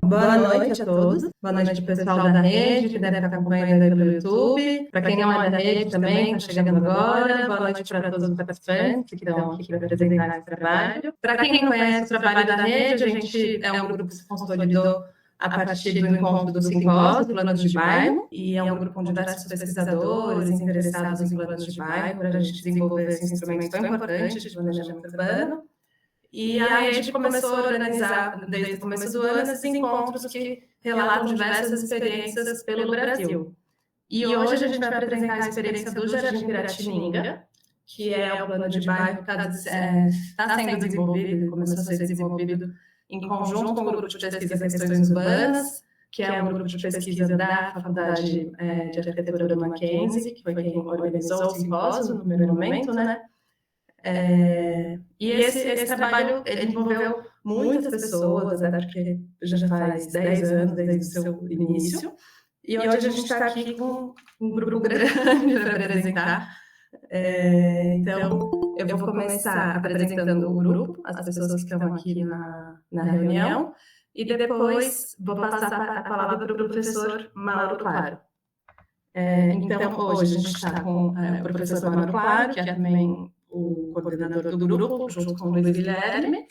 Boa noite a todos. Boa noite para o pessoal da rede, que deve estar acompanhando aí pelo YouTube. Para quem não é da rede também, está chegando agora. Boa noite para todos os participantes que estão aqui para apresentar esse trabalho. Para quem não conhece o trabalho da rede, a gente é um grupo que se consolidou a partir do encontro do Simpósio do Planos de Bairro, e é um grupo com diversos pesquisadores interessados em planos de bairro, para a gente desenvolver esse instrumento tão importante de planejamento urbano. E a rede começou a organizar, desde o começo do ano, esses encontros que relatam diversas experiências pelo Brasil. E hoje a gente vai apresentar a experiência do Jardim Piratininga, que é o plano de bairro que está sendo desenvolvido, começou a ser desenvolvido em conjunto com o grupo de pesquisa em questões urbanas, que é um grupo de pesquisa da Faculdade de Arquitetura do Mackenzie, que foi quem organizou o simpósio no primeiro momento, né? E esse trabalho ele envolveu muitas pessoas, né, porque já faz 10 anos desde o seu início, e hoje a gente está aqui com um grupo grande para apresentar. Então, eu vou começar apresentando o grupo, as pessoas que estão aqui na reunião, e depois vou passar a palavra para o professor Mauro Claro. Então, hoje a gente está com o professor Mauro Claro, que é também o coordenador do grupo, junto com o Luiz Guilherme,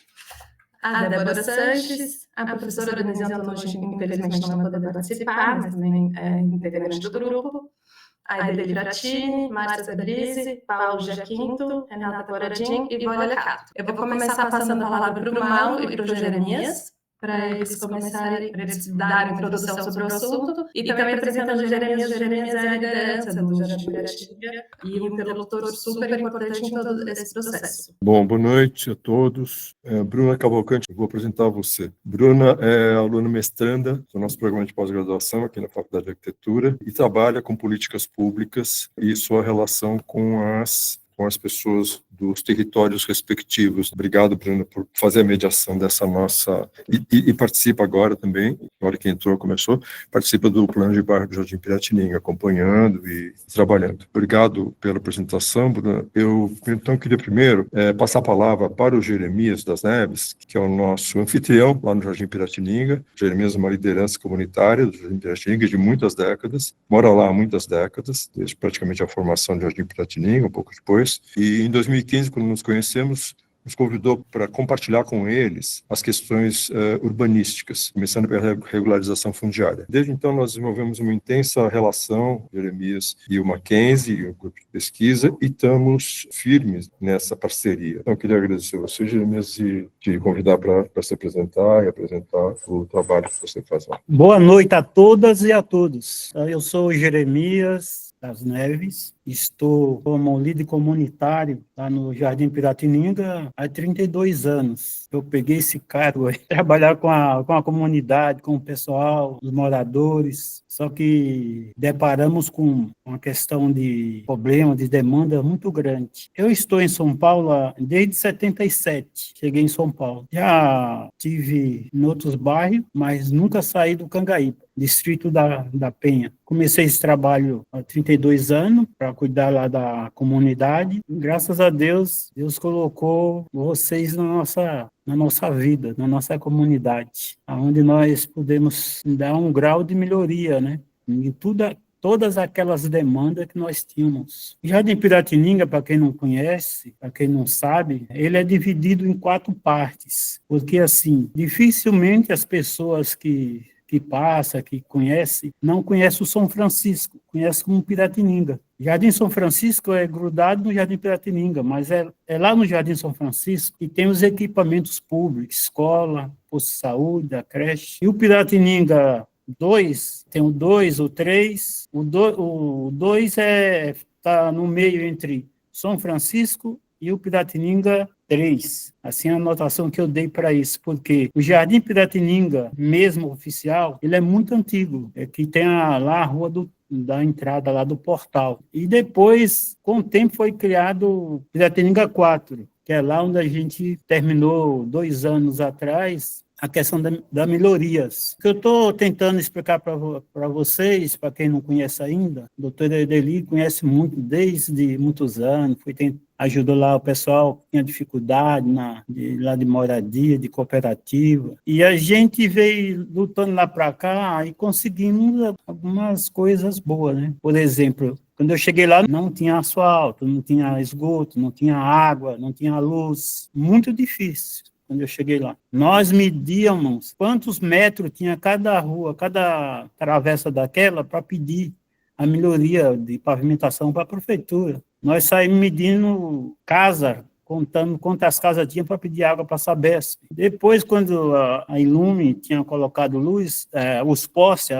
a Débora Sanches, a professora Denise Antonucci, infelizmente não vai poder participar, mas também é integrante do grupo, a Edeli Fratini, Márcia Sebrise, Paulo Giaquinto, Renata Coradin e Vólia Cato. Eu vou começar passando a palavra para o Mauro e para o Jeremias, para eles começarem, para eles darem introdução sobre o assunto, e também apresentando o Jeremias. O Jeremias é a liderança do Jardim Piratininga e um interlocutor super importante em todo esse processo. Bom, boa noite a todos. Bruna Cavalcante, vou apresentar você. Bruna é aluna mestranda do nosso programa de pós-graduação aqui na Faculdade de Arquitetura e trabalha com políticas públicas e sua relação com as pessoas dos territórios respectivos. Obrigado, Bruna, por fazer a mediação dessa nossa... E participa agora também, agora que entrou, começou, participa do plano de bairro do Jardim Piratininga, acompanhando e trabalhando. Obrigado pela apresentação, Bruna. Eu, então, queria primeiro passar a palavra para o Jeremias das Neves, que é o nosso anfitrião lá no Jardim Piratininga. Jeremias é uma liderança comunitária do Jardim Piratininga de muitas décadas, mora lá há muitas décadas, desde praticamente a formação do Jardim Piratininga, um pouco depois. E em 2015, quando nos conhecemos, nos convidou para compartilhar com eles as questões urbanísticas, começando pela regularização fundiária. Desde então, nós desenvolvemos uma intensa relação, Jeremias e o Mackenzie, o grupo de pesquisa, e estamos firmes nessa parceria. Então, eu queria agradecer a você, Jeremias, e te convidar para se apresentar e apresentar o trabalho que você faz lá. Boa noite a todas e a todos. Eu sou o Jeremias das Neves, estou como líder comunitário lá no Jardim Piratininga há 32 anos. Eu peguei esse cargo aí, trabalhar com a comunidade, com o pessoal, os moradores, só que deparamos com uma questão de problema, de demanda muito grande. Eu estou em São Paulo desde 77, cheguei em São Paulo. Já tive em outros bairros, mas nunca saí do Cangaíba, distrito da Penha. Comecei esse trabalho há 32 anos para cuidar lá da comunidade. E, graças a Deus, Deus colocou vocês na nossa vida, na nossa comunidade, onde nós podemos dar um grau de melhoria, né? Em todas aquelas demandas que nós tínhamos. O Jardim Piratininga, para quem não conhece, para quem não sabe, ele é dividido em 4 partes, porque, assim, dificilmente as pessoas que passa, que conhece, não conhece o São Francisco, conhece como Piratininga. Jardim São Francisco é grudado no Jardim Piratininga, mas é lá no Jardim São Francisco que tem os equipamentos públicos, escola, posto de saúde, a creche. E o Piratininga 2, tem o 2, o 3, o 2 está no meio entre São Francisco e o Piratininga 3. Assim, a anotação que eu dei para isso, porque o Jardim Piratininga, mesmo oficial, ele é muito antigo, que tem lá a rua da entrada lá do portal. E depois, com o tempo, foi criado o Piratininga 4, que é lá onde a gente terminou 2 anos atrás, a questão da melhorias. O que eu estou tentando explicar para vocês, para quem não conhece ainda, o doutor Edeli conhece muito, desde muitos anos, ajudou lá o pessoal que tinha dificuldade lá de moradia, de cooperativa. E a gente veio lutando lá para cá e conseguimos algumas coisas boas, né? Por exemplo, quando eu cheguei lá, não tinha asfalto, não tinha esgoto, não tinha água, não tinha luz. Muito difícil. Quando eu cheguei lá, nós medíamos quantos metros tinha cada rua, cada travessa daquela, para pedir a melhoria de pavimentação para a prefeitura. Nós saímos medindo casa, contando quantas casas tinha para pedir água para a Sabesp. Depois, quando a Ilume tinha colocado luz, os postes,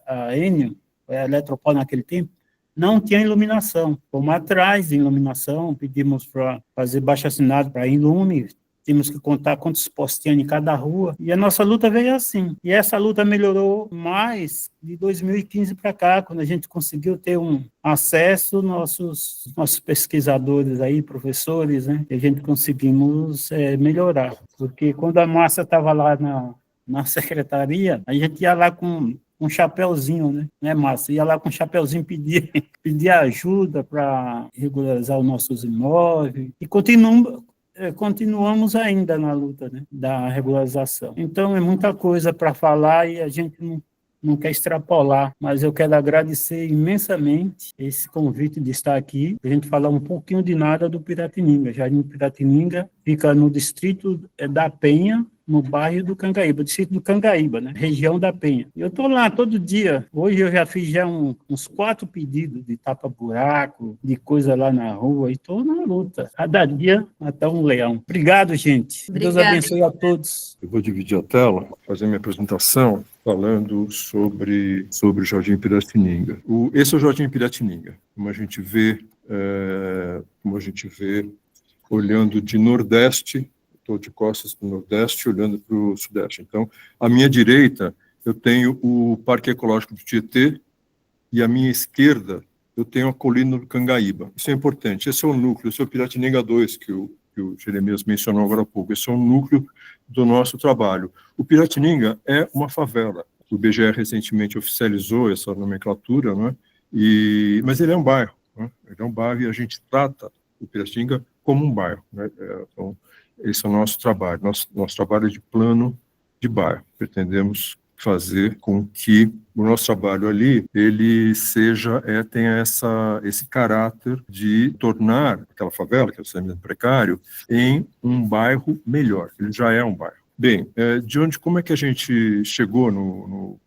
a Enel, a Eletropol naquele tempo, não tinha iluminação. Fomos atrás de iluminação, pedimos para fazer baixo-assinado para a Ilume, tínhamos que contar quantos postes tinha em cada rua, e a nossa luta veio assim. E essa luta melhorou mais de 2015 para cá, quando a gente conseguiu ter um acesso, nossos pesquisadores aí, professores, né, e a gente conseguimos melhorar. Porque quando a Márcia estava lá na secretaria, a gente ia lá com um chapéuzinho, né, Márcia? Ia lá com um chapéuzinho pedir ajuda para regularizar os nossos imóveis, e continuamos ainda na luta, né, da regularização. Então, é muita coisa para falar e a gente não quer extrapolar, mas eu quero agradecer imensamente esse convite de estar aqui, para a gente falar um pouquinho de nada do Piratininga. Jardim Piratininga fica no distrito da Penha, no bairro do Cangaíba, distrito do Cangaíba, né? Região da Penha. Eu estou lá todo dia. Hoje eu já fiz uns 4 pedidos de tapa-buraco, de coisa lá na rua, e estou na luta. Cada dia até um leão. Obrigado, gente. Deus abençoe a todos. Eu vou dividir a tela, fazer minha apresentação, falando sobre o Jardim Piratininga. Esse é o Jardim Piratininga, como a gente vê olhando de nordeste. Estou de costas para o nordeste, olhando para o sudeste. Então, à minha direita, eu tenho o Parque Ecológico do Tietê, e à minha esquerda, eu tenho a Colina do Cangaíba. Isso é importante. Esse é o núcleo, esse é o Piratininga 2, que o Jeremias mencionou agora há pouco. Esse é o núcleo do nosso trabalho. O Piratininga é uma favela. O IBGE recentemente oficializou essa nomenclatura, né? Mas ele é um bairro. Né? Ele é um bairro e a gente trata o Piratininga como um bairro. Né? Então, esse é o nosso trabalho. Nosso trabalho é de plano de bairro. Pretendemos fazer com que o nosso trabalho ali ele tenha esse caráter de tornar aquela favela, que é o segmento precário, em um bairro melhor. Ele já é um bairro. Bem, como é que a gente chegou no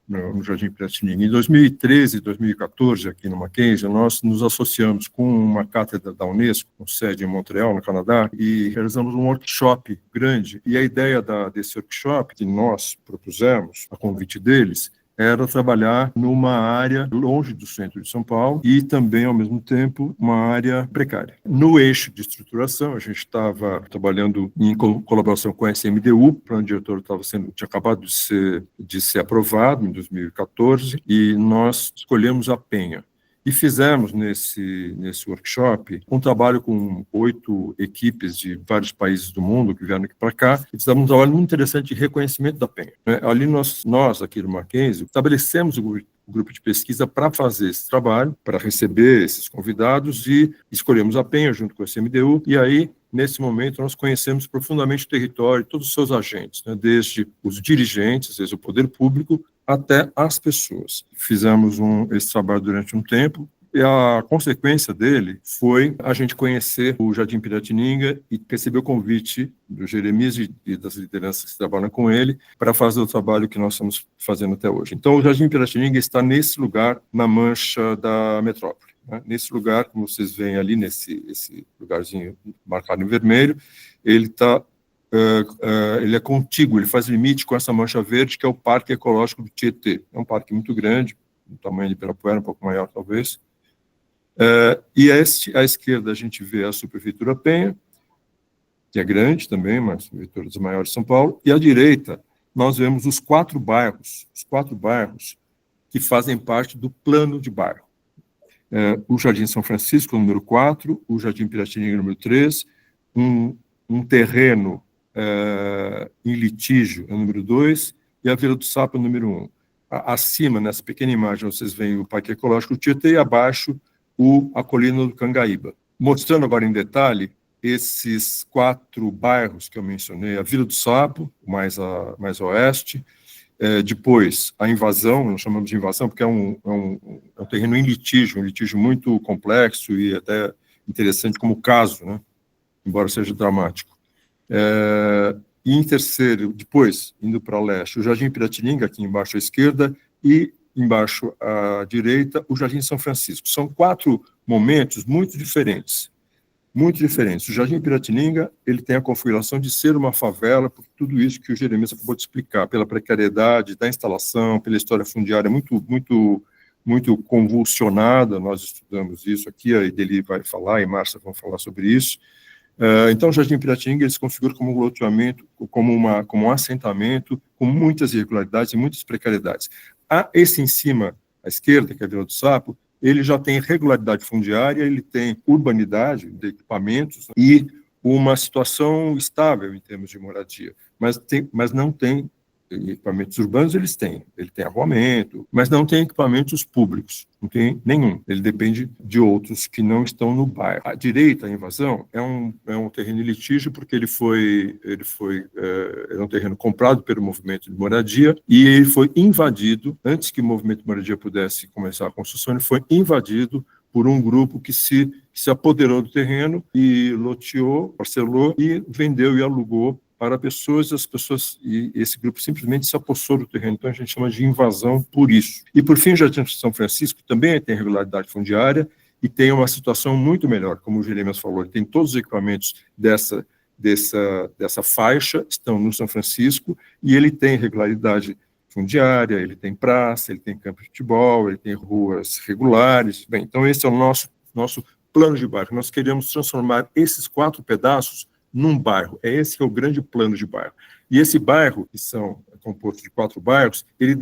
Jardim Piratininga? Em 2013 e 2014, aqui no Mackenzie, nós nos associamos com uma cátedra da Unesco, com sede em Montreal, no Canadá, e realizamos um workshop grande. E a ideia desse workshop, que nós propusemos, a convite deles, era trabalhar numa área longe do centro de São Paulo e também, ao mesmo tempo, uma área precária. No eixo de estruturação, a gente estava trabalhando em colaboração com a SMDU, o plano diretor tinha acabado de ser aprovado em 2014, e nós escolhemos a Penha. E fizemos nesse workshop um trabalho com 8 equipes de vários países do mundo que vieram aqui para cá, e fizemos um trabalho muito interessante de reconhecimento da Penha. Ali nós aqui no Mackenzie, estabelecemos o grupo de pesquisa para fazer esse trabalho, para receber esses convidados, e escolhemos a Penha junto com a CMDU, e aí, nesse momento, nós conhecemos profundamente o território, todos os seus agentes, né, desde os dirigentes, desde o poder público, até as pessoas. Fizemos esse trabalho durante um tempo, e a consequência dele foi a gente conhecer o Jardim Piratininga e receber o convite do Jeremias e das lideranças que trabalham com ele para fazer o trabalho que nós estamos fazendo até hoje. Então, o Jardim Piratininga está nesse lugar, na mancha da metrópole. Né? Nesse lugar, como vocês veem ali, esse lugarzinho marcado em vermelho, ele é contíguo, ele faz limite com essa mancha verde, que é o Parque Ecológico do Tietê. É um parque muito grande, do tamanho de Ibirapuera, um pouco maior talvez. E à esquerda a gente vê a Subprefeitura Penha, que é grande também, mas a prefeitura dos maiores de São Paulo, e à direita nós vemos os 4 bairros que fazem parte do plano de bairro. O Jardim São Francisco, número 4, o Jardim Piratininga, número 3, um terreno em litígio, é o número 2, e a Vila do Sapo, é o número 1. Acima, nessa pequena imagem, vocês veem o Parque Ecológico do Tietê, e abaixo a Colina do Cangaíba. Mostrando agora em detalhe esses 4 bairros que eu mencionei, a Vila do Sapo, mais a oeste, depois a invasão, nós chamamos de invasão porque é um terreno em litígio, um litígio muito complexo e até interessante como caso, né? Embora seja dramático. E em terceiro, depois, indo para leste, o Jardim Piratininga, aqui embaixo à esquerda, e embaixo à direita, o Jardim São Francisco. São 4 momentos muito diferentes. Muito diferentes. O Jardim Piratininga, ele tem a configuração de ser uma favela, por tudo isso que o Jeremias acabou de explicar, pela precariedade da instalação, pela história fundiária muito convulsionada. Nós estudamos isso aqui, a Ideli vai falar, e Márcia vão falar sobre isso. Então, o Jardim Piratininga ele se configura como um loteamento, como um assentamento, com muitas irregularidades e muitas precariedades. Esse em cima, à esquerda, que é a Vila do Sapo, ele já tem regularidade fundiária, ele tem urbanidade de equipamentos e uma situação estável em termos de moradia, mas não tem equipamentos urbanos, ele tem arruamento, mas não tem equipamentos públicos, não tem nenhum, ele depende de outros que não estão no bairro. À direita, a invasão, é um terreno em litígio, porque ele é um terreno comprado pelo movimento de moradia, e ele foi invadido, antes que o movimento de moradia pudesse começar a construção, ele foi invadido por um grupo que se apoderou do terreno e loteou, parcelou e vendeu e alugou para pessoas, e esse grupo simplesmente se apossou do terreno. Então, a gente chama de invasão por isso. E, por fim, o Jardim São Francisco também tem regularidade fundiária e tem uma situação muito melhor, como o Jeremias falou, ele tem todos os equipamentos dessa faixa, estão no São Francisco, e ele tem regularidade fundiária, ele tem praça, ele tem campo de futebol, ele tem ruas regulares. Bem, então, esse é o nosso plano de bairro. Nós queremos transformar esses 4 pedaços num bairro. Esse que é o grande plano de bairro. E esse bairro, que é composto de 4 bairros, ele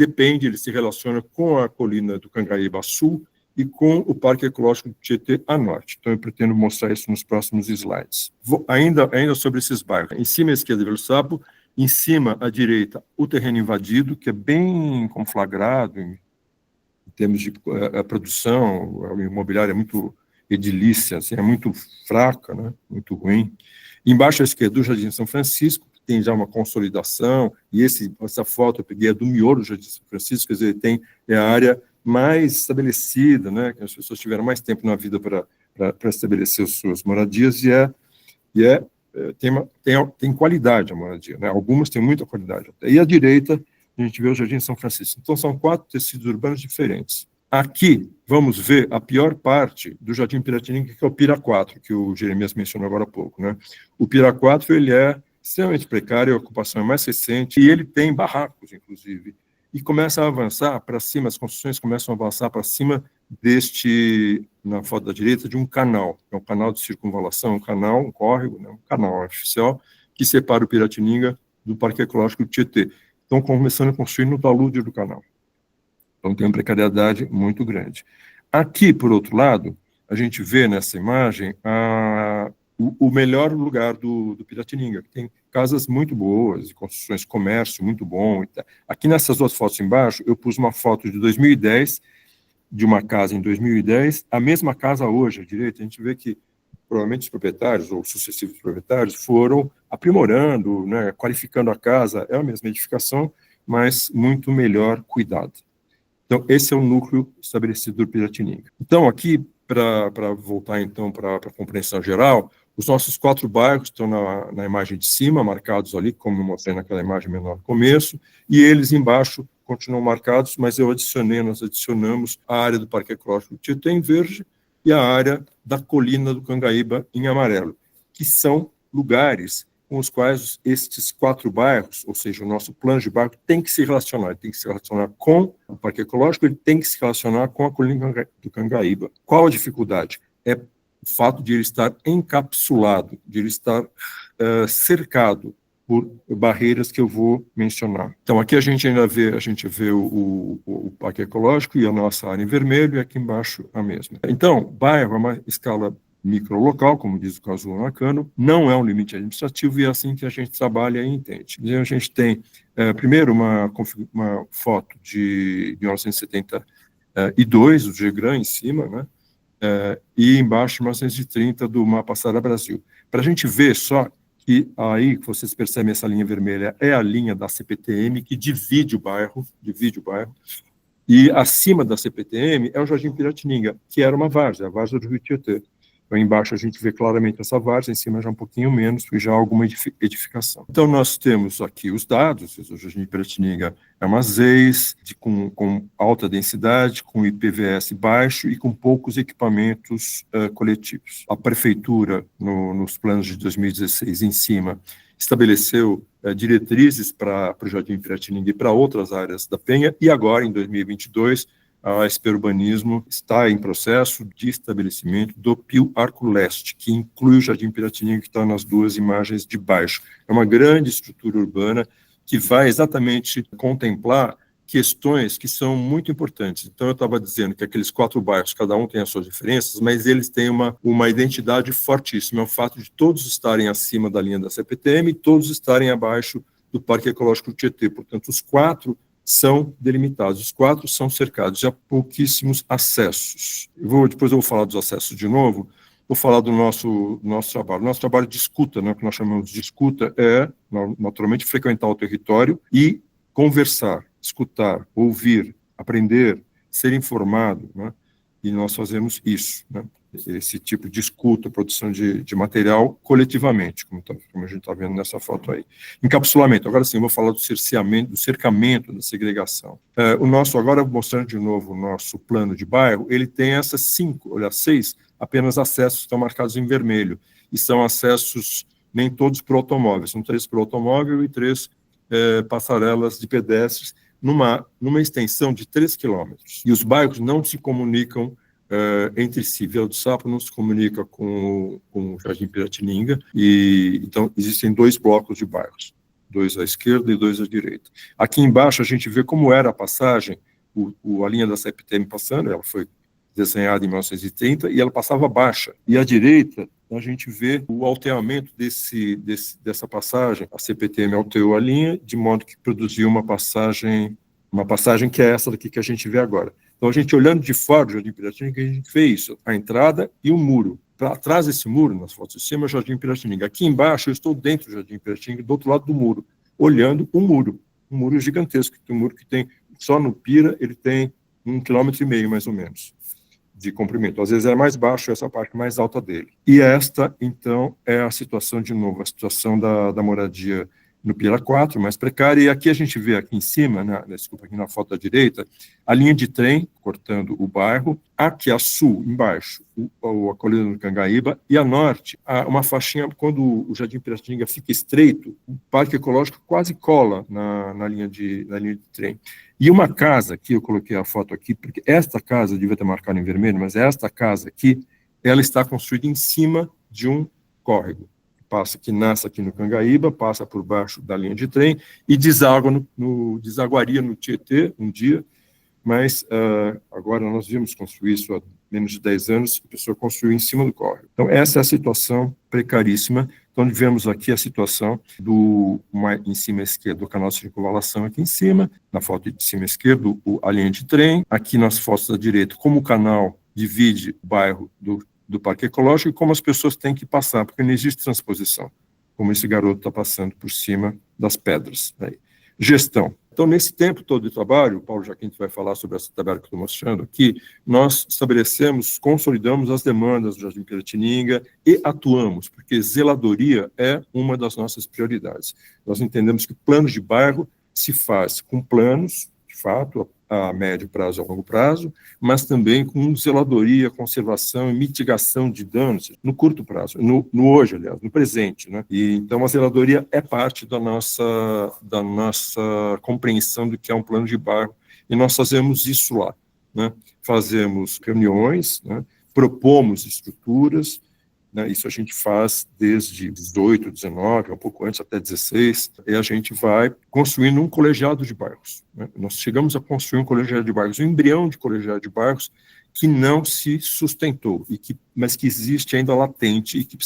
se relaciona com a colina do Cangaíba a sul e com o Parque Ecológico do Tietê a norte. Então, eu pretendo mostrar isso nos próximos slides. Ainda sobre esses bairros. Em cima à esquerda, Vila do Sapo, em cima à direita, o terreno invadido, que é bem conflagrado em termos de produção, a imobiliária é muito edilícia, assim, é muito fraca, né? Muito ruim. Embaixo à esquerda, o Jardim São Francisco, que tem já uma consolidação, e essa foto eu peguei do miolo do Jardim São Francisco, quer dizer, é a área mais estabelecida, né, que as pessoas tiveram mais tempo na vida para estabelecer as suas moradias, tem qualidade a moradia, né? Algumas têm muita qualidade. E à direita, a gente vê o Jardim São Francisco. Então, são 4 tecidos urbanos diferentes. Aqui, vamos ver a pior parte do Jardim Piratininga, que é o Pira 4, que o Jeremias mencionou agora há pouco, né? O Pira 4, ele é extremamente precário, a ocupação é mais recente, e ele tem barracos, inclusive, e começa a avançar para cima, as construções começam a avançar para cima na foto da direita, de um canal, é um canal de circunvalação, um córrego, né? Um canal artificial, que separa o Piratininga do Parque Ecológico do Tietê. Estão começando a construir no talude do canal. Então, tem uma precariedade muito grande. Aqui, por outro lado, a gente vê nessa imagem o melhor lugar do Piratininga, que tem casas muito boas, construções, comércio muito bom. Aqui nessas 2 fotos embaixo, eu pus uma foto de 2010, de uma casa em 2010, a mesma casa hoje, à direita, a gente vê que provavelmente os proprietários ou sucessivos proprietários foram aprimorando, né, qualificando a casa, é a mesma edificação, mas muito melhor cuidado. Então, esse é o núcleo estabelecido do Piratininga. Então, aqui, para voltar, então, para a compreensão geral, os nossos 4 bairros estão na imagem de cima, marcados ali, como eu mostrei naquela imagem menor no começo, e eles embaixo continuam marcados, mas nós adicionamos a área do Parque Ecológico do Tietê em verde e a área da colina do Cangaíba em amarelo, que são lugares com os quais estes 4 bairros, ou seja, o nosso plano de bairro, tem que se relacionar. Ele tem que se relacionar com o Parque Ecológico, ele tem que se relacionar com a colina do Cangaíba. Qual a dificuldade? É o fato de ele estar encapsulado, de ele estar cercado por barreiras que eu vou mencionar. Então, aqui a gente vê o Parque Ecológico e a nossa área em vermelho, e aqui embaixo a mesma. Então, bairro é uma escala microlocal, como diz o Kazuo Nakano, não é um limite administrativo, e é assim que a gente trabalha e entende. A gente tem, primeiro, uma foto de 1972, o GEGRAN em cima, né? e embaixo 1930 do mapa Sara Brasil. Para a gente ver só que aí vocês percebem essa linha vermelha é a linha da CPTM que divide o bairro, e acima da CPTM é o Jardim Piratininga, que era uma várzea, a várzea do Rio Tietê. Então, embaixo a gente vê claramente essa várzea, em cima já um pouquinho menos, e já alguma edificação. Então, nós temos aqui os dados, o Jardim Piratininga é uma ZEIS, com alta densidade, com IPVS baixo e com poucos equipamentos coletivos. A prefeitura, nos planos de 2016, em cima, estabeleceu diretrizes para o Jardim Piratininga e para outras áreas da Penha, e agora, em 2022, a SP Urbanismo está em processo de estabelecimento do Pio Arco Leste, que inclui o Jardim Piratininga, que está nas duas imagens de baixo. É uma grande estrutura urbana que vai exatamente contemplar questões que são muito importantes. Então, eu estava dizendo que aqueles 4 bairros, cada um tem as suas diferenças, mas eles têm uma identidade fortíssima. É o fato de todos estarem acima da linha da CPTM e todos estarem abaixo do Parque Ecológico Tietê. Portanto, os 4 são delimitados, os 4 são cercados, já há pouquíssimos acessos. Depois eu vou falar dos acessos de novo, vou falar do nosso trabalho. Nosso trabalho de escuta, né, o que nós chamamos de escuta, é, naturalmente, frequentar o território e conversar, escutar, ouvir, aprender, ser informado, né, e nós fazemos isso, né, esse tipo de escuta, produção de material coletivamente, como a gente está vendo nessa foto aí. Encapsulamento, agora sim, eu vou falar do cercamento, da segregação. Agora mostrando de novo o nosso plano de bairro, ele tem essas 6 apenas acessos estão marcados em vermelho, e são acessos nem todos por automóveis, são 3 por automóvel e 3 passarelas de pedestres, numa extensão de 3 quilômetros. E os bairros não se comunicam entre si. Vila do Sapo não se comunica com o Jardim Piratininga, e então existem 2 blocos de bairros, 2 à esquerda e 2 à direita. Aqui embaixo a gente vê como era a passagem, a linha da CPTM passando, ela foi desenhada em 1930, e ela passava baixa. E à direita, a gente vê o alteamento dessa passagem. A CPTM alteou a linha, de modo que produziu uma passagem que é essa daqui que a gente vê agora. Então, a gente olhando de fora do Jardim Piratininga, a gente vê isso, a entrada e o muro. Para trás desse muro, nas fotos de cima, é o Jardim Piratininga. Aqui embaixo, eu estou dentro do Jardim Piratininga, do outro lado do muro, olhando um muro gigantesco, um muro que tem, só no Pira, ele tem 1,5 km, mais ou menos, de comprimento. Às vezes é mais baixo, essa parte mais alta dele. E esta, então, é a situação, de novo, a situação da moradia no Pira 4, mais precária, e aqui a gente vê aqui em cima, aqui na foto da direita, a linha de trem cortando o bairro, aqui a sul, embaixo, a colina do Cangaíba, e a norte, uma faixinha, quando o Jardim Piratininga fica estreito, o Parque Ecológico quase cola na linha de trem. E uma casa, aqui eu coloquei a foto aqui, porque esta casa, eu devia ter marcado em vermelho, mas esta casa aqui, ela está construída em cima de um córrego, que nasce aqui no Cangaíba, passa por baixo da linha de trem e desaguaria no Tietê um dia, mas agora nós vimos construir isso há menos de 10 anos, a pessoa construiu em cima do córrego. Então, essa é a situação precaríssima. Então, vemos aqui a situação em cima esquerda, do canal de circunvalação aqui em cima, na foto de cima esquerda, a linha de trem, aqui nas fotos da direita, como o canal divide o bairro do Parque Ecológico e como as pessoas têm que passar, porque não existe transposição, como esse garoto está passando por cima das pedras. Aí. Gestão. Então, nesse tempo todo de trabalho, o Paulo Jaquinte vai falar sobre essa tabela que eu estou mostrando aqui, nós consolidamos as demandas do Jardim Piratininga e atuamos, porque zeladoria é uma das nossas prioridades. Nós entendemos que plano de bairro se faz com planos, de fato, a médio prazo e a longo prazo, mas também com zeladoria, conservação e mitigação de danos no curto prazo, no hoje, aliás, no presente, né? E então a zeladoria é parte da nossa compreensão do que é um plano de bairro, e nós fazemos isso lá, né? Fazemos reuniões, né? Propomos estruturas, né? Isso a gente faz desde 18, 19, um pouco antes, até 16, e a gente vai construindo um colegiado de bairros, né? Nós chegamos a construir um colegiado de bairros, um embrião de colegiado de bairros que não se sustentou, mas que existe ainda latente e que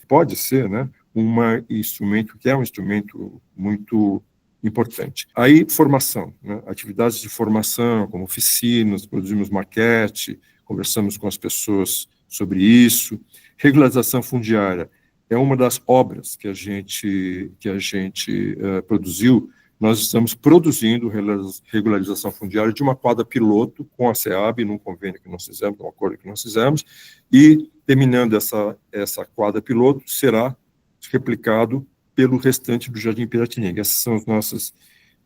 pode ser, né, um instrumento muito importante. Aí, formação, né? Atividades de formação, como oficinas, produzimos maquete, conversamos com as pessoas sobre isso. Regularização fundiária é uma das obras que a gente produziu. Nós estamos produzindo regularização fundiária de uma quadra piloto com a SEAB, num convênio que nós fizemos, num acordo que nós fizemos, e, terminando essa quadra piloto, será replicado pelo restante do Jardim Piratininga. Essas são as nossas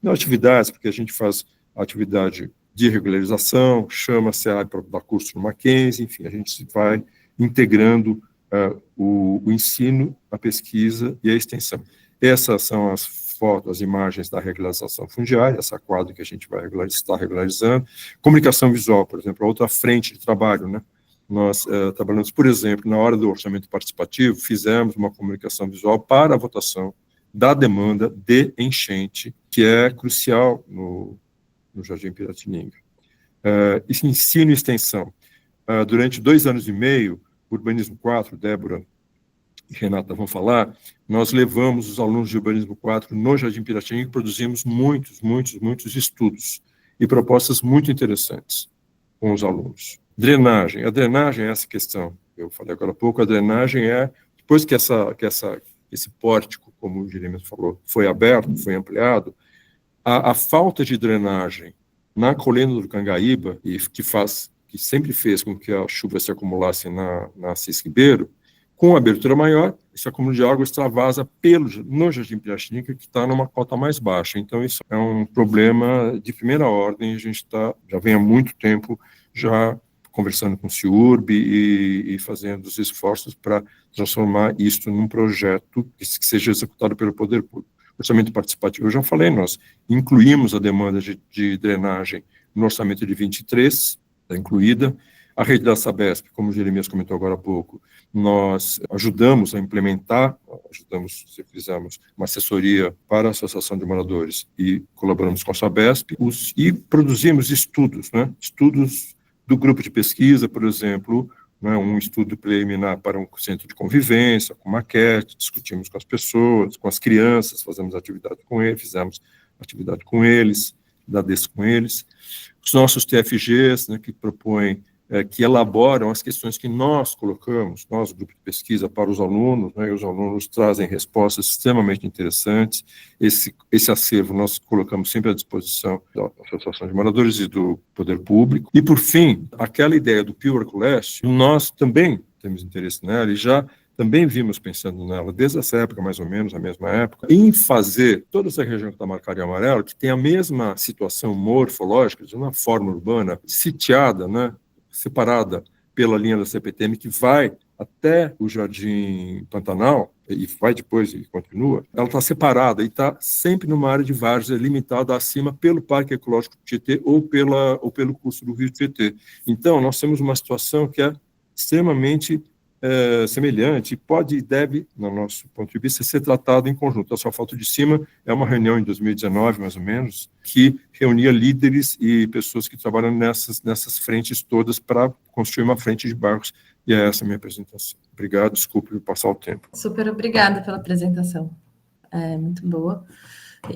atividades, porque a gente faz atividade de regularização, chama a SEAB para dar curso no Mackenzie, enfim, a gente vai integrando o ensino, a pesquisa e a extensão. Essas são as fotos, as imagens da regularização fundiária, essa quadra que a gente vai estar regularizando. Comunicação visual, por exemplo, a outra frente de trabalho, né? Nós trabalhamos, por exemplo, na hora do orçamento participativo, fizemos uma comunicação visual para a votação da demanda de enchente, que é crucial no Jardim Piratininga. Ensino e extensão. Durante 2 anos e meio, Urbanismo 4, Débora e Renata vão falar, nós levamos os alunos de Urbanismo 4 no Jardim Piratininga e produzimos muitos estudos e propostas muito interessantes com os alunos. Drenagem. A drenagem é essa questão, eu falei agora há pouco, a drenagem é, depois que esse pórtico, como o Jeremias falou, foi aberto, foi ampliado, a falta de drenagem na colina do Cangaíba, e que sempre fez com que a chuva se acumulasse na Assis Ribeiro, com a abertura maior, esse acúmulo de água extravasa no Jardim Piratininga, que está numa cota mais baixa. Então, isso é um problema de primeira ordem, a gente já vem há muito tempo já conversando com o CIURB e fazendo os esforços para transformar isso num projeto que seja executado pelo poder público. Orçamento participativo, eu já falei, nós incluímos a demanda de drenagem no orçamento de 23, está incluída. A rede da Sabesp, como o Jeremias comentou agora há pouco, nós ajudamos a implementar, fizemos uma assessoria para a Associação de Moradores e colaboramos com a Sabesp e produzimos estudos, né? Estudos do grupo de pesquisa, por exemplo, né? Um estudo preliminar para um centro de convivência, com maquete, discutimos com as pessoas, com as crianças, fizemos atividade com eles, dadês com eles. Os nossos TFGs, né, que propõem, que elaboram as questões que nós colocamos, nós, grupo de pesquisa, para os alunos, né, e os alunos trazem respostas extremamente interessantes. Esse acervo nós colocamos sempre à disposição da Associação de Moradores e do Poder Público. E, por fim, aquela ideia do Pio Herculeste, nós também temos interesse nela e já também vimos pensando nela, desde essa época, mais ou menos, a mesma época, em fazer toda essa região que está marcada em amarelo, que tem a mesma situação morfológica, de uma forma urbana, sitiada, né, separada pela linha da CPTM, que vai até o Jardim Pantanal, e vai depois e continua, ela está separada e está sempre numa área de várzea limitada acima pelo Parque Ecológico do Tietê ou pelo curso do Rio Tietê. Então, nós temos uma situação que é extremamente semelhante, pode e deve, no nosso ponto de vista, ser tratado em conjunto. A sua foto de cima é uma reunião em 2019, mais ou menos, que reunia líderes e pessoas que trabalham nessas frentes todas para construir uma frente de bairros, e é essa a minha apresentação. Obrigado, desculpe por passar o tempo. Super obrigada pela apresentação, muito boa.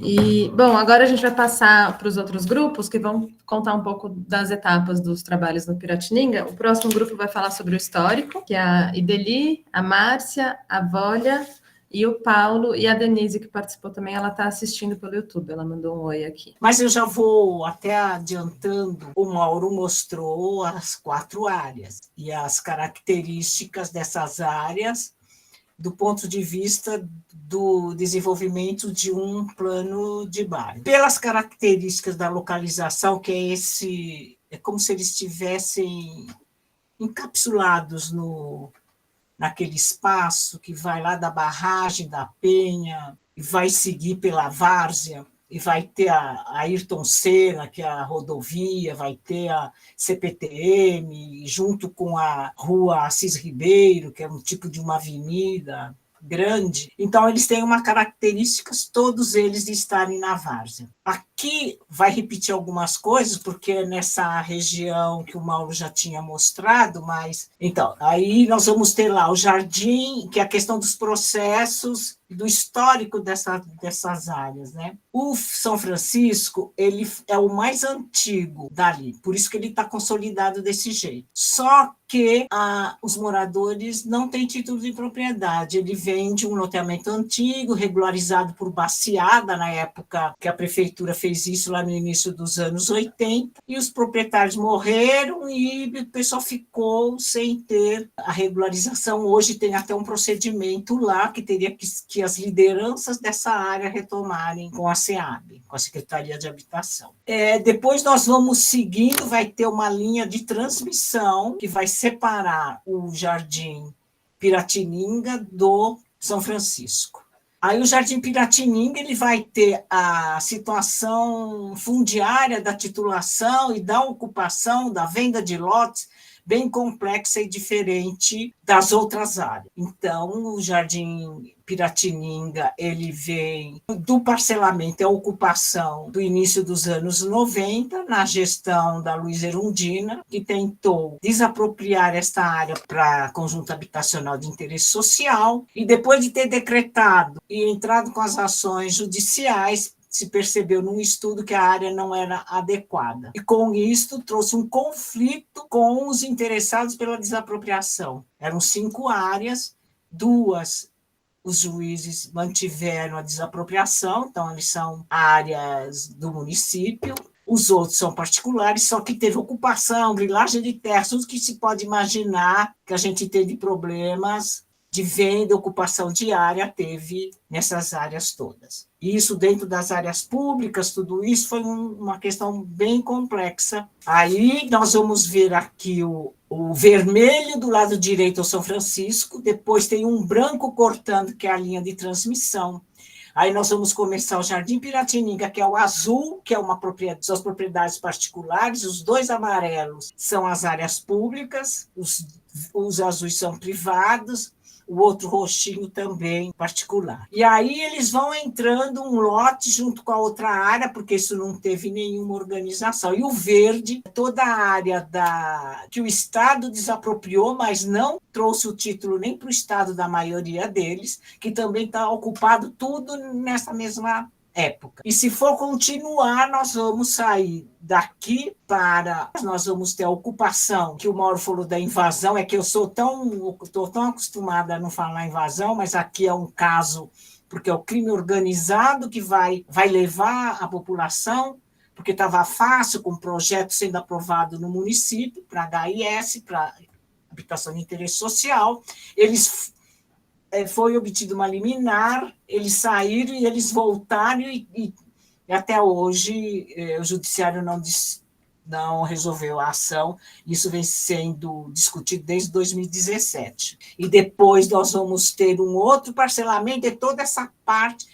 E, bom, agora a gente vai passar para os outros grupos que vão contar um pouco das etapas dos trabalhos no Piratininga. O próximo grupo vai falar sobre o histórico, que é a Ideli, a Márcia, a Vólia e o Paulo, e a Denise, que participou também, ela está assistindo pelo YouTube, ela mandou um oi aqui. Mas eu já vou até adiantando, o Mauro mostrou as 4 áreas e as características dessas áreas do ponto de vista do desenvolvimento de um plano de bairro. Pelas características da localização, que é como se eles estivessem encapsulados naquele espaço que vai lá da barragem da Penha, e vai seguir pela várzea, e vai ter a Ayrton Senna, que é a rodovia, vai ter a CPTM, junto com a rua Assis Ribeiro, que é um tipo de uma avenida grande. Então, eles têm uma característica, todos eles, de estarem na várzea. Aqui vai repetir algumas coisas, porque é nessa região que o Mauro já tinha mostrado, mas... Então, aí nós vamos ter lá o jardim, que é a questão dos processos, do histórico dessas áreas, né? O São Francisco, ele é o mais antigo dali, por isso que ele está consolidado desse jeito. Só que os moradores não têm título de propriedade, ele vem de um loteamento antigo, regularizado por baciada, na época que a prefeitura fez isso lá no início dos anos 80, e os proprietários morreram e o pessoal ficou sem ter a regularização. Hoje tem até um procedimento lá que teria que as lideranças dessa área retomarem com a SEAB, com a Secretaria de Habitação. Depois nós vamos seguindo, vai ter uma linha de transmissão que vai separar o Jardim Piratininga do São Francisco. Aí o Jardim Piratininga ele vai ter a situação fundiária da titulação e da ocupação, da venda de lotes, bem complexa e diferente das outras áreas. Então, o Jardim Piratininga, ele vem do parcelamento e a ocupação do início dos anos 90, na gestão da Luísa Erundina, que tentou desapropriar esta área para conjunto habitacional de interesse social, e depois de ter decretado e entrado com as ações judiciais, se percebeu num estudo que a área não era adequada. E, com isto, trouxe um conflito com os interessados pela desapropriação. Eram 5 áreas, 2 os juízes mantiveram a desapropriação, então eles são áreas do município, os outros são particulares, só que teve ocupação, grilagem de terras, tudo que se pode imaginar que a gente tem de problemas de venda, ocupação diária, teve nessas áreas todas. Isso dentro das áreas públicas, tudo isso foi uma questão bem complexa. Aí nós vamos ver aqui o vermelho do lado direito, o São Francisco, depois tem um branco cortando, que é a linha de transmissão. Aí nós vamos começar o Jardim Piratininga, que é o azul, que é são as propriedades particulares, os 2 amarelos são as áreas públicas, os azuis são privados, o outro roxinho também particular. E aí eles vão entrando um lote junto com a outra área, porque isso não teve nenhuma organização. E o verde, toda a área que o Estado desapropriou, mas não trouxe o título nem para o Estado da maioria deles, que também está ocupado tudo nessa mesma época. E se for continuar, nós vamos sair daqui nós vamos ter a ocupação, que o Mauro falou da invasão, é que eu estou tão acostumada a não falar invasão, mas aqui é um caso, porque é o crime organizado que vai levar a população, porque estava fácil, com o projeto sendo aprovado no município, para HIS, para Habitação de Interesse Social, foi obtida uma liminar, eles saíram e eles voltaram e até hoje o judiciário não resolveu a ação, isso vem sendo discutido desde 2017. E depois nós vamos ter um outro parcelamento, e toda essa parte,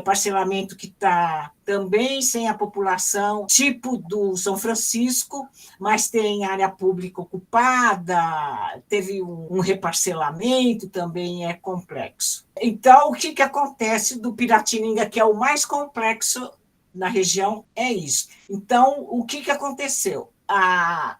parcelamento que está também sem a população, tipo do São Francisco, mas tem área pública ocupada, teve um reparcelamento, também é complexo. Então, o que acontece do Piratininga, que é o mais complexo na região, é isso. Então, o que aconteceu?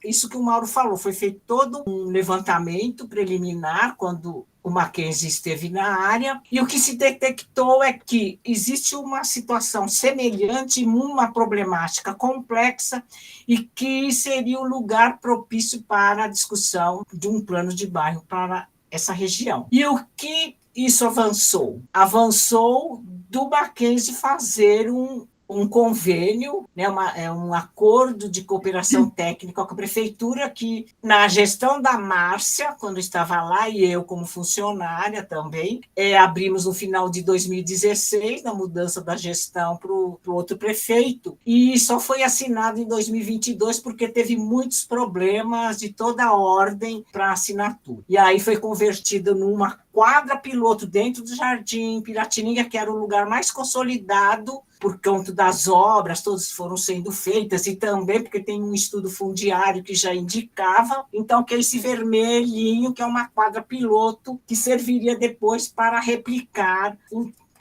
Isso que o Mauro falou, foi feito todo um levantamento preliminar quando o Mackenzie esteve na área, e o que se detectou é que existe uma situação semelhante, uma problemática complexa, e que seria o lugar propício para a discussão de um plano de bairro para essa região. E o que isso avançou? Avançou do Mackenzie fazer um convênio, né, um acordo de cooperação técnica com a prefeitura, que na gestão da Márcia, quando estava lá, e eu como funcionária também, abrimos no final de 2016, na mudança da gestão para o outro prefeito, e só foi assinado em 2022 porque teve muitos problemas de toda a ordem para assinatura. E aí foi convertido numa quadra piloto dentro do Jardim Piratininga, que era o lugar mais consolidado por conta das obras, todas foram sendo feitas, e também porque tem um estudo fundiário que já indicava, então, que é esse vermelhinho, que é uma quadra piloto, que serviria depois para replicar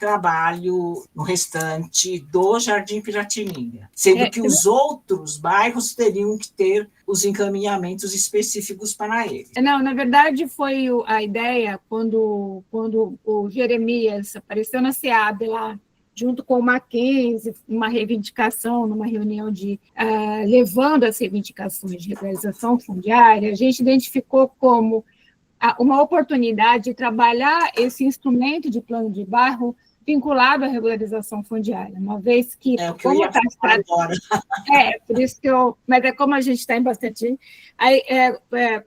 trabalho no restante do Jardim Piratininga, sendo que os outros bairros teriam que ter os encaminhamentos específicos para ele. Não, na verdade, foi a ideia quando o Jeremias apareceu na SEAB lá, junto com o Mackenzie, uma reivindicação, numa reunião levando as reivindicações de regularização fundiária, a gente identificou como uma oportunidade de trabalhar esse instrumento de plano de bairro vinculado à regularização fundiária, uma vez que... É o que eu ia falar agora. Por isso que mas é como a gente está em bastante...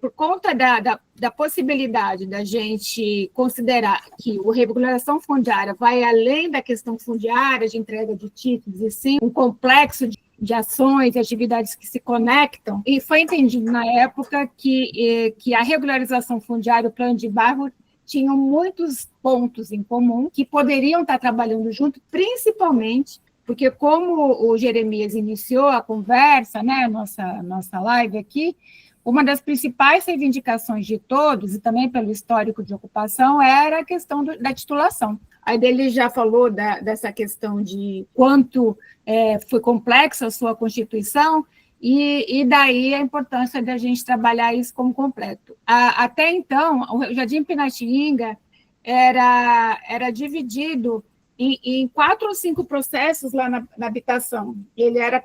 por conta da possibilidade da gente considerar que a regularização fundiária vai além da questão fundiária, de entrega de títulos, e sim um complexo de ações e atividades que se conectam, e foi entendido na época que a regularização fundiária, o plano de bairro, tinham muitos pontos em comum que poderiam estar trabalhando junto, principalmente porque, como o Jeremias iniciou a conversa, né, nossa live aqui, uma das principais reivindicações de todos, e também pelo histórico de ocupação, era a questão da titulação. Aí ele já falou dessa questão de quanto foi complexa a sua Constituição, e daí a importância da gente trabalhar isso como completo. Até então, o Jardim Piratininga era dividido em 4 ou 5 processos lá na habitação.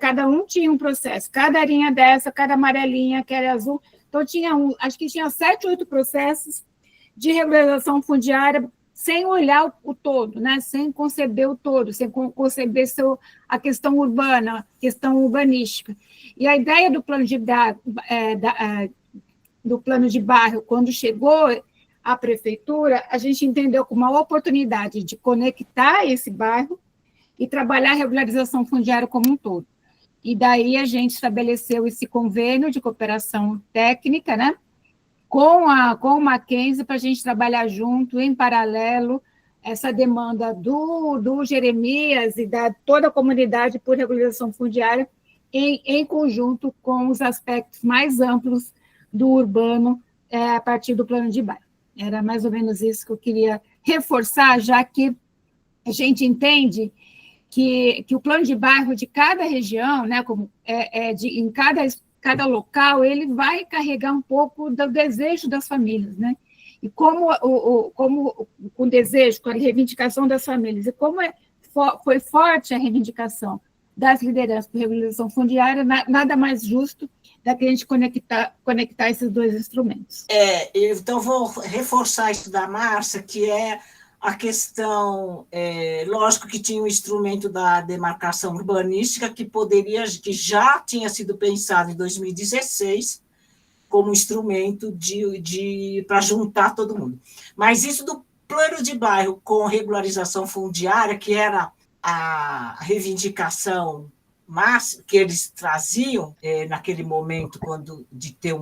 Cada um tinha um processo, cada arinha dessa, cada amarelinha, que era azul. Então, acho que tinha 7, 8 processos de regularização fundiária, sem olhar o todo, né? Sem conceber o todo, sem conceber a questão urbana, a questão urbanística. E a ideia do plano de bairro, quando chegou à prefeitura, a gente entendeu como uma oportunidade de conectar esse bairro e trabalhar a regularização fundiária como um todo. E daí a gente estabeleceu esse convênio de cooperação técnica, né? Com o Mackenzie, para a gente trabalhar junto, em paralelo, essa demanda do Jeremias e da toda a comunidade por regularização fundiária, em conjunto com os aspectos mais amplos do urbano, a partir do plano de bairro. Era mais ou menos isso que eu queria reforçar, já que a gente entende que o plano de bairro de cada região, né, em cada local, ele vai carregar um pouco do desejo das famílias, né? E como o desejo, com a reivindicação das famílias, e como foi forte a reivindicação das lideranças por regularização fundiária, nada mais justo da que a gente conectar esses dois instrumentos. Então, vou reforçar isso da Márcia, que é a questão, lógico que tinha o instrumento da demarcação urbanística, que já tinha sido pensado em 2016 como instrumento para juntar todo mundo. Mas isso do plano de bairro com regularização fundiária, que era a reivindicação que eles traziam naquele momento, de ter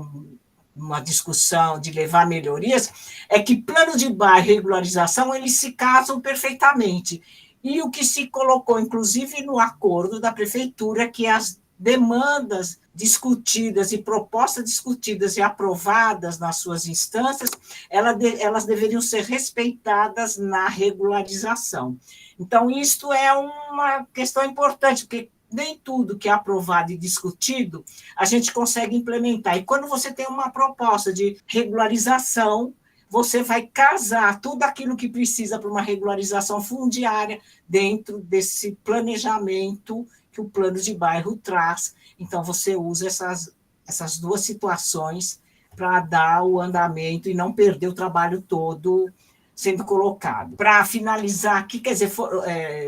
uma discussão, de levar melhorias, é que plano de bairro e regularização, eles se casam perfeitamente. E o que se colocou, inclusive, no acordo da prefeitura, que as demandas discutidas e propostas discutidas e aprovadas nas suas instâncias, elas deveriam ser respeitadas na regularização. Então, isto é uma questão importante, porque nem tudo que é aprovado e discutido a gente consegue implementar. E quando você tem uma proposta de regularização, você vai casar tudo aquilo que precisa para uma regularização fundiária dentro desse planejamento que o plano de bairro traz. Então, você usa essas duas situações para dar o andamento e não perder o trabalho todo sendo colocado. Para finalizar aqui, quer dizer,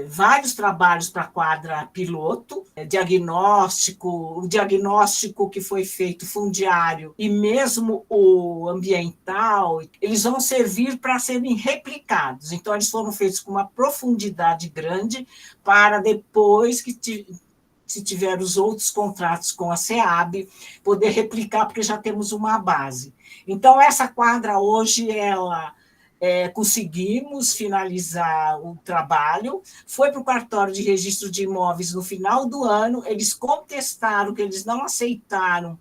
vários trabalhos para a quadra piloto, o diagnóstico que foi feito fundiário e mesmo o ambiental, eles vão servir para serem replicados. Então, eles foram feitos com uma profundidade grande para depois se tiver os outros contratos com a SEAB, poder replicar, porque já temos uma base. Então, essa quadra hoje, conseguimos finalizar o trabalho, foi para o cartório de registro de imóveis no final do ano, eles contestaram que eles não aceitaram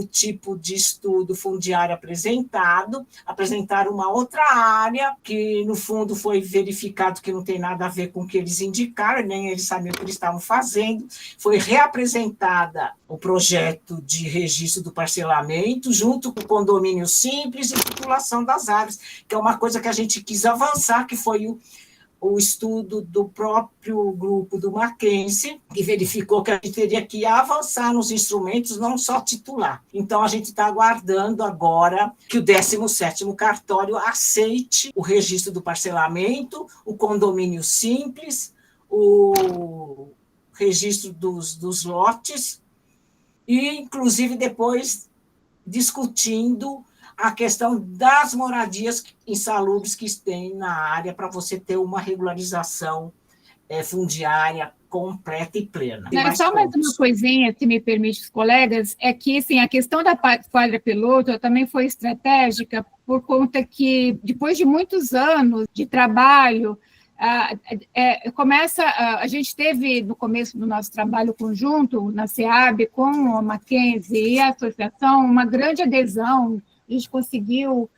o tipo de estudo fundiário apresentado, apresentaram uma outra área, que, no fundo, foi verificado que não tem nada a ver com o que eles indicaram, nem eles sabiam o que eles estavam fazendo. Foi reapresentada o projeto de registro do parcelamento, junto com o condomínio simples e titulação das áreas, que é uma coisa que a gente quis avançar, que foi o estudo do próprio grupo do Mackenzie, que verificou que a gente teria que avançar nos instrumentos, não só titular. Então, a gente está aguardando agora que o 17º cartório aceite o registro do parcelamento, o condomínio simples, o registro dos lotes, e, inclusive, depois discutindo a questão das moradias insalubres que tem na área para você ter uma regularização fundiária completa e plena. Só mais uma coisinha, se me permite, os colegas, é que assim, a questão da quadra piloto também foi estratégica por conta que, depois de muitos anos de trabalho, a gente teve, no começo do nosso trabalho conjunto, na SEAB, com a Mackenzie e a associação, uma grande adesão. A gente conseguiu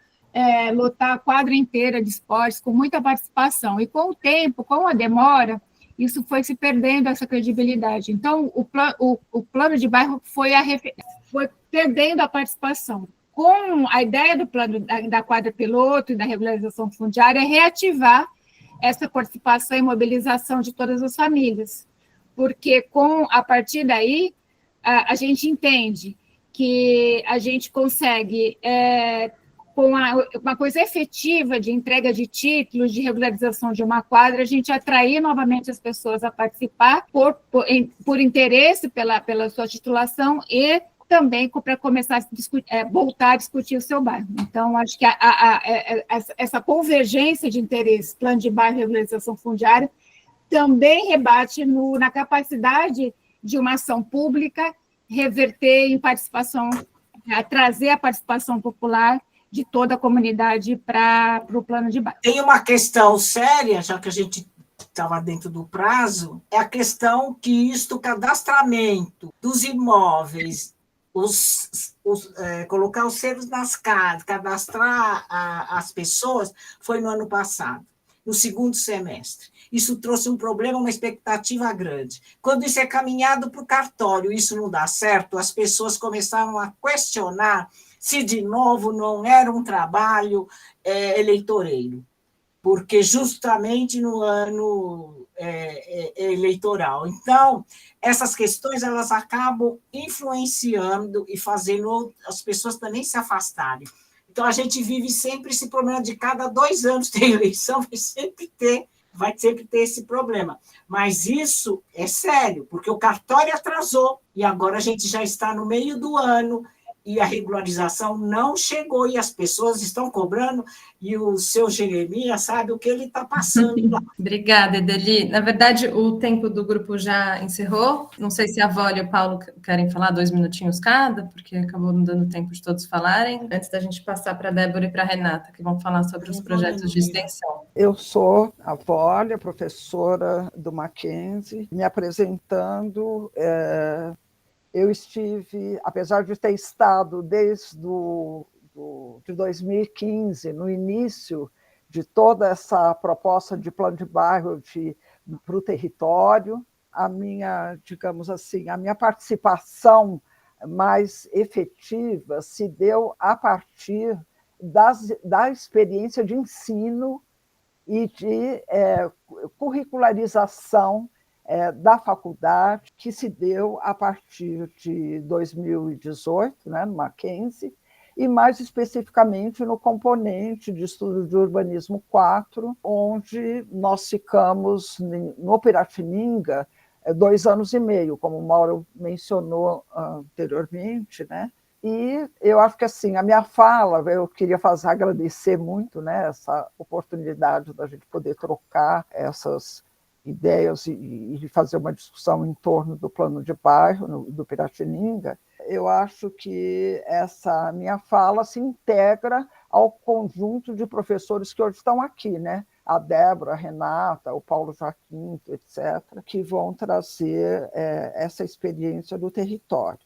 lotar a quadra inteira de esportes, com muita participação. E com o tempo, com a demora, isso foi se perdendo, essa credibilidade. Então, o plano de bairro foi perdendo a participação. Com a ideia do plano da quadra piloto e da regularização fundiária, é reativar essa participação e mobilização de todas as famílias, porque a partir daí a gente entende que a gente consegue, com uma coisa efetiva de entrega de títulos, de regularização de uma quadra, a gente atrair novamente as pessoas a participar por interesse pela sua titulação e também para começar a voltar a discutir o seu bairro. Então, acho que essa convergência de interesse, plano de bairro e regularização fundiária, também rebate na capacidade de uma ação pública reverter em participação, trazer a participação popular de toda a comunidade para o plano de bairro. Tem uma questão séria, já que a gente estava dentro do prazo, é a questão que o cadastramento dos imóveis, colocar os selos nas casas, cadastrar as pessoas, foi no ano passado, no segundo semestre. Isso trouxe um problema, uma expectativa grande. Quando isso é caminhado para o cartório, isso não dá certo, as pessoas começaram a questionar se, de novo, não era um trabalho eleitoreiro, porque justamente no ano eleitoral. Então, essas questões elas acabam influenciando e fazendo as pessoas também se afastarem. Então, a gente vive sempre esse problema de cada 2 anos tem eleição, vai sempre ter esse problema. Mas isso é sério, porque o cartório atrasou, e agora a gente já está no meio do ano, e a regularização não chegou, e as pessoas estão cobrando, e o seu Jeremias sabe o que ele está passando lá. Obrigada, Edeli. Na verdade, o tempo do grupo já encerrou. Não sei se a Vólia e o Paulo querem falar 2 minutinhos cada, porque acabou não dando tempo de todos falarem, antes da gente passar para a Débora e para a Renata, que vão falar sobre os projetos de extensão. Eu sou a Vólia, professora do Mackenzie, me apresentando. Eu estive, apesar de ter estado desde de 2015, no início de toda essa proposta de plano de bairro para o território, a minha, digamos assim, a minha participação mais efetiva se deu a partir da experiência de ensino e de curricularização da faculdade, que se deu a partir de 2018, né, no Mackenzie, e mais especificamente no componente de estudo de urbanismo 4, onde nós ficamos no Piratininga 2 anos e meio, como o Mauro mencionou anteriormente, né? E eu acho que assim, a minha fala, eu queria agradecer muito, né, essa oportunidade da gente poder trocar essas ideias e fazer uma discussão em torno do plano de bairro do Piratininga. Eu acho que essa minha fala se integra ao conjunto de professores que hoje estão aqui, né? A Débora, a Renata, o Paulo Jaquinto, etc., que vão trazer essa experiência do território.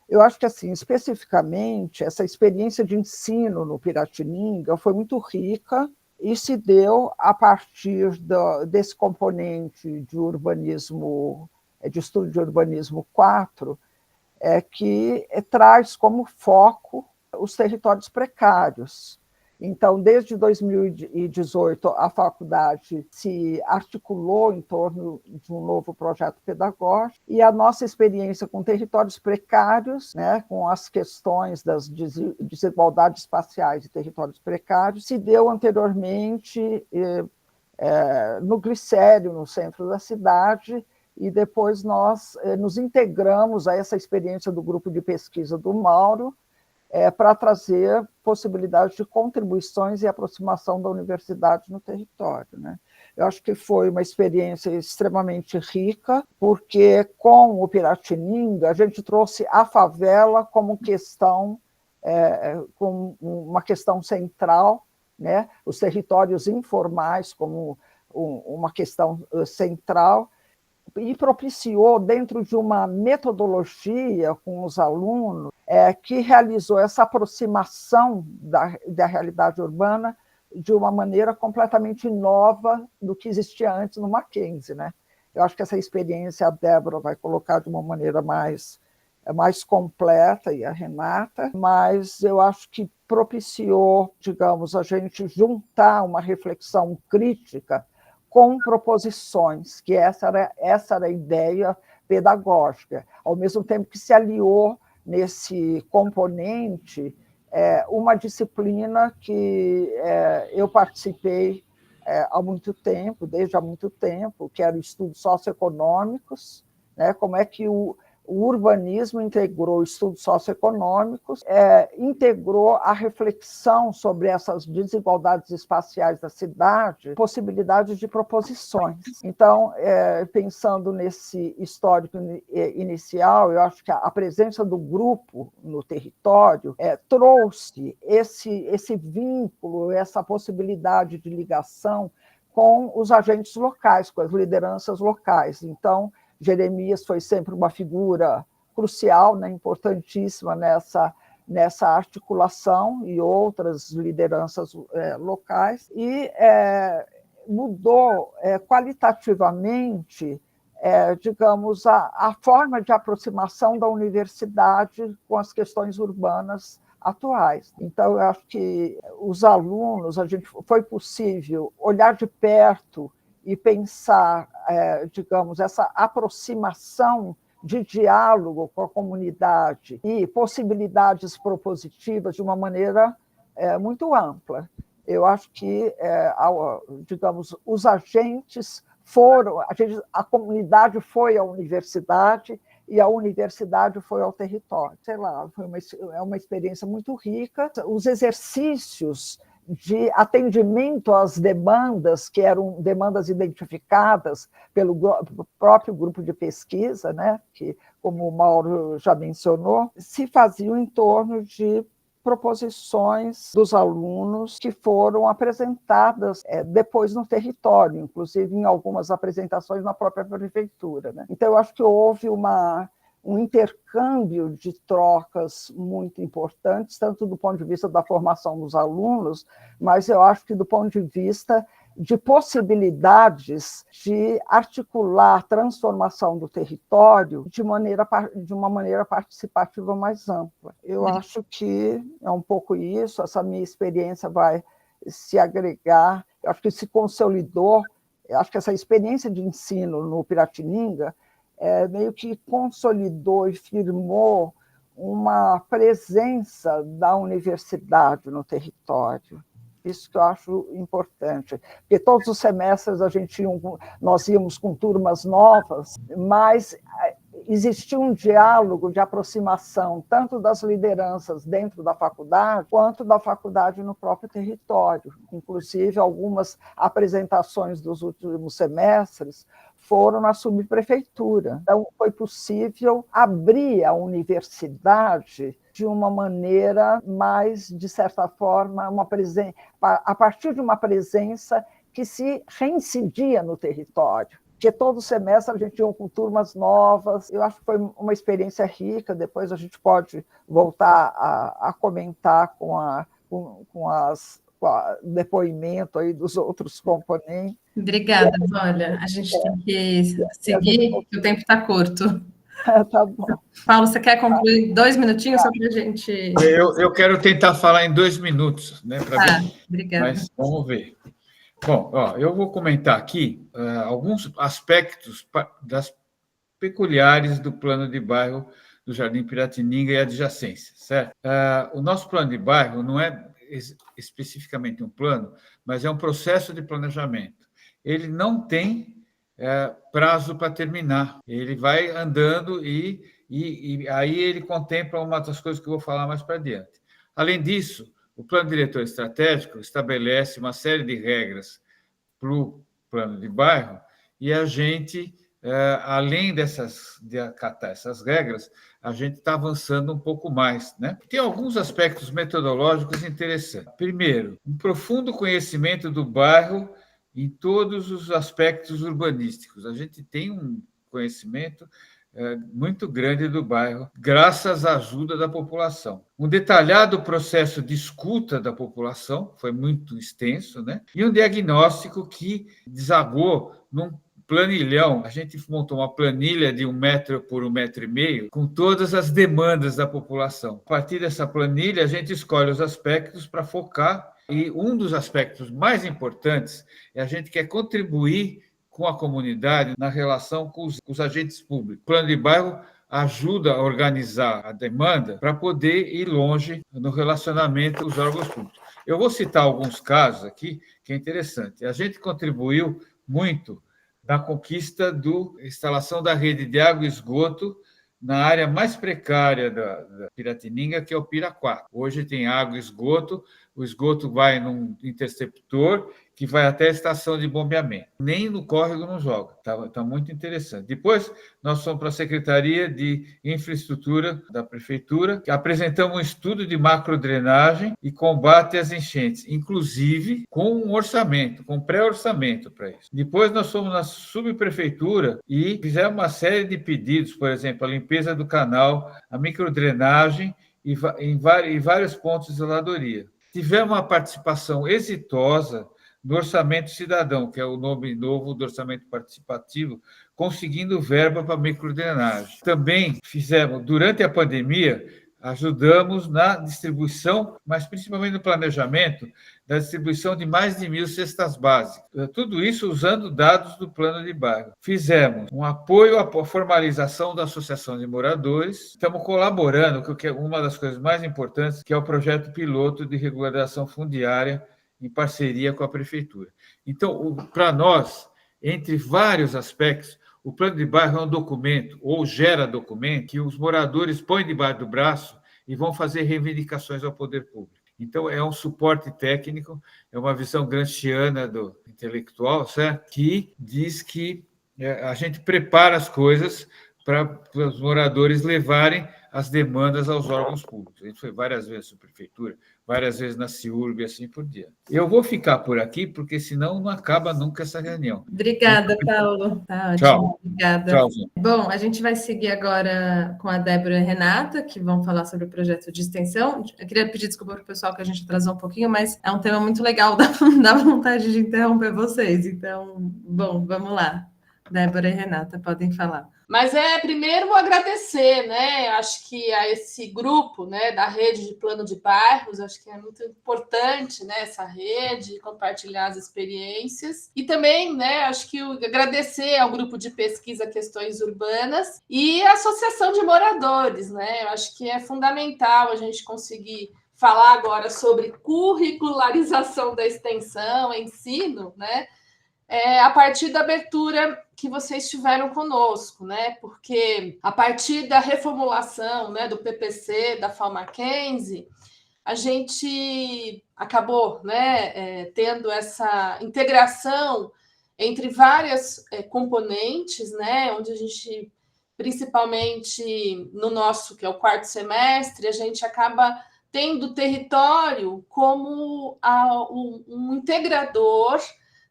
Eu acho que, assim, especificamente, essa experiência de ensino no Piratininga foi muito rica e se deu a partir desse componente de urbanismo, de estudo de urbanismo 4, que traz como foco os territórios precários. Então, desde 2018, a faculdade se articulou em torno de um novo projeto pedagógico e a nossa experiência com territórios precários, né, com as questões das desigualdades espaciais e territórios precários, se deu anteriormente no Glicério, no centro da cidade, e depois nós nos integramos a essa experiência do grupo de pesquisa do Mauro, para trazer possibilidades de contribuições e aproximação da universidade no território, né? Eu acho que foi uma experiência extremamente rica, porque com o Piratininga a gente trouxe a favela como questão, como uma questão central, né? Os territórios informais como uma questão central, e propiciou, dentro de uma metodologia com os alunos, que realizou essa aproximação da realidade urbana de uma maneira completamente nova do que existia antes no Mackenzie, né? Eu acho que essa experiência a Débora vai colocar de uma maneira mais completa, e a Renata, mas eu acho que propiciou, digamos, a gente juntar uma reflexão crítica com proposições, que essa era a ideia pedagógica, ao mesmo tempo que se aliou nesse componente uma disciplina que eu participei há muito tempo, desde há muito tempo, que era o estudos socioeconômicos, né? Como é que o urbanismo integrou estudos socioeconômicos, integrou a reflexão sobre essas desigualdades espaciais da cidade, possibilidades de proposições. Então, pensando nesse histórico inicial, eu acho que a presença do grupo no território trouxe esse vínculo, essa possibilidade de ligação com os agentes locais, com as lideranças locais. Então, Jeremias foi sempre uma figura crucial, né, importantíssima nessa articulação, e outras lideranças locais, e mudou qualitativamente, digamos, a forma de aproximação da universidade com as questões urbanas atuais. Então, eu acho que os alunos, foi possível olhar de perto e pensar, digamos, essa aproximação de diálogo com a comunidade e possibilidades propositivas de uma maneira muito ampla. Eu acho que, digamos, os agentes foram, a comunidade foi à universidade e a universidade foi ao território. Sei lá, é uma experiência muito rica. Os exercícios de atendimento às demandas, que eram demandas identificadas pelo próprio grupo de pesquisa, né, que, como o Mauro já mencionou, se faziam em torno de proposições dos alunos que foram apresentadas depois no território, inclusive em algumas apresentações na própria prefeitura, né? Então, eu acho que houve um intercâmbio de trocas muito importantes, tanto do ponto de vista da formação dos alunos, mas eu acho que do ponto de vista de possibilidades de articular a transformação do território de uma maneira participativa mais ampla. Eu acho que é um pouco isso, essa minha experiência vai se agregar, eu acho que se consolidou, eu acho que essa experiência de ensino no Piratininga meio que consolidou e firmou uma presença da universidade no território. Isso que eu acho importante, porque todos os semestres nós íamos com turmas novas, mas existia um diálogo de aproximação tanto das lideranças dentro da faculdade, quanto da faculdade no próprio território. Inclusive, algumas apresentações dos últimos semestres foram na subprefeitura. Então, foi possível abrir a universidade de uma maneira mais, de certa forma, a partir de uma presença que se reincidia no território. porque todo semestre a gente ia com turmas novas. Eu acho que foi uma experiência rica. Depois a gente pode voltar a comentar com o depoimento aí dos outros componentes. Obrigada, olha, a gente tem que seguir, porque o tempo está curto. Tá bom. Paulo, você quer concluir 2 minutinhos só para a gente... Eu quero tentar falar em 2 minutos, né? Tá, obrigada. Mas vamos ver. Bom, eu vou comentar aqui alguns aspectos das peculiares do plano de bairro do Jardim Piratininga e adjacências, certo? O nosso plano de bairro não é especificamente um plano, mas é um processo de planejamento. Ele não tem prazo para terminar. Ele vai andando e aí ele contempla uma das coisas que eu vou falar mais para adiante. Além disso, o plano diretor estratégico estabelece uma série de regras para o plano de bairro e a gente, além de acatar essas regras, a gente está avançando um pouco mais, né? Tem alguns aspectos metodológicos interessantes. Primeiro, um profundo conhecimento do bairro em todos os aspectos urbanísticos. A gente tem um conhecimento muito grande do bairro, graças à ajuda da população. Um detalhado processo de escuta da população, foi muito extenso, né? E um diagnóstico que desagou num planilhão. A gente montou uma planilha de 1 metro por 1,5 metro, com todas as demandas da população. A partir dessa planilha, a gente escolhe os aspectos para focar, e um dos aspectos mais importantes é a gente quer contribuir com a comunidade na relação com os agentes públicos. O plano de bairro ajuda a organizar a demanda para poder ir longe no relacionamento com os órgãos públicos. Eu vou citar alguns casos aqui que é interessante. A gente contribuiu muito na conquista da instalação da rede de água e esgoto na área mais precária da Piratininga, que é o Pira 4. Hoje tem água e esgoto, o esgoto vai num interceptor que vai até a estação de bombeamento. Nem no córrego não joga. Tá muito interessante. Depois, nós fomos para a Secretaria de Infraestrutura da Prefeitura, que apresentamos um estudo de macrodrenagem e combate às enchentes, inclusive com um orçamento, com pré-orçamento para isso. Depois, nós fomos na subprefeitura e fizemos uma série de pedidos, por exemplo, a limpeza do canal, a microdrenagem e em vários pontos de zeladoria. Tivemos uma participação exitosa do Orçamento Cidadão, que é o nome novo do Orçamento Participativo, conseguindo verba para microdrenagem. Também fizemos, durante a pandemia, ajudamos na distribuição, mas principalmente no planejamento, da distribuição de mais de 1.000 cestas básicas. Tudo isso usando dados do plano de bairro. Fizemos um apoio à formalização da Associação de Moradores. Estamos colaborando com uma das coisas mais importantes, que é o projeto piloto de regularização fundiária, em parceria com a prefeitura. Então, para nós, entre vários aspectos, o plano de bairro é um documento, ou gera documento, que os moradores põem debaixo do braço e vão fazer reivindicações ao poder público. Então, é um suporte técnico, é uma visão gramsciana do intelectual, certo? Que diz que a gente prepara as coisas para os moradores levarem as demandas aos órgãos públicos. A gente foi várias vezes na prefeitura, várias vezes na CIURB e assim por diante. Eu vou ficar por aqui, porque senão não acaba nunca essa reunião. Obrigada, Paulo. Tá ótimo. Tchau. Obrigada. Tchau, gente. Bom, a gente vai seguir agora com a Débora e a Renata, que vão falar sobre o projeto de extensão. Eu queria pedir desculpa para o pessoal que a gente atrasou um pouquinho, mas é um tema muito legal, dá vontade de interromper vocês. Então, bom, vamos lá. Débora e Renata podem falar. Mas primeiro vou agradecer, né? Acho que a esse grupo, né, da rede de plano de bairros, acho que é muito importante, né, essa rede, compartilhar as experiências. E também, né, acho que agradecer ao grupo de pesquisa Questões Urbanas e a Associação de Moradores, né? Eu acho que é fundamental a gente conseguir falar agora sobre curricularização da extensão, ensino, né? A partir da abertura que vocês tiveram conosco, né? Porque a partir da reformulação, né, do PPC, da FAO-Mackenzie, a gente acabou, né, tendo essa integração entre várias componentes, né, onde a gente, principalmente no nosso, que é o 4º semestre, a gente acaba tendo o território como um integrador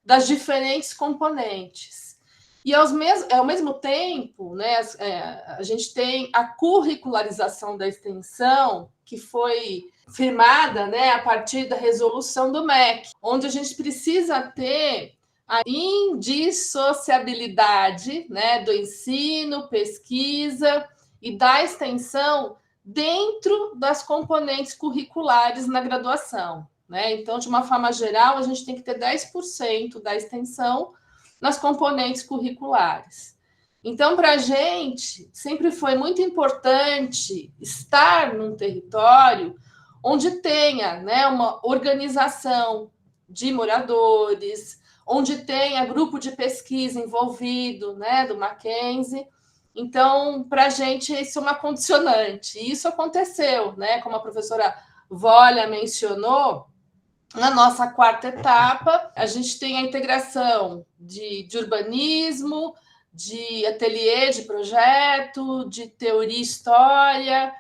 das diferentes componentes. E ao mesmo tempo, né, a gente tem a curricularização da extensão, que foi firmada, né, a partir da resolução do MEC, onde a gente precisa ter a indissociabilidade, né, do ensino, pesquisa e da extensão dentro das componentes curriculares na graduação, né? Então, de uma forma geral, a gente tem que ter 10% da extensão nas componentes curriculares. Então, para a gente, sempre foi muito importante estar num território onde tenha, né, uma organização de moradores, onde tenha grupo de pesquisa envolvido, né, do Mackenzie. Então, para a gente, isso é uma condicionante. E isso aconteceu, né, como a professora Volha mencionou. Na nossa quarta etapa, a gente tem a integração de urbanismo, de ateliê de projeto, de teoria e história.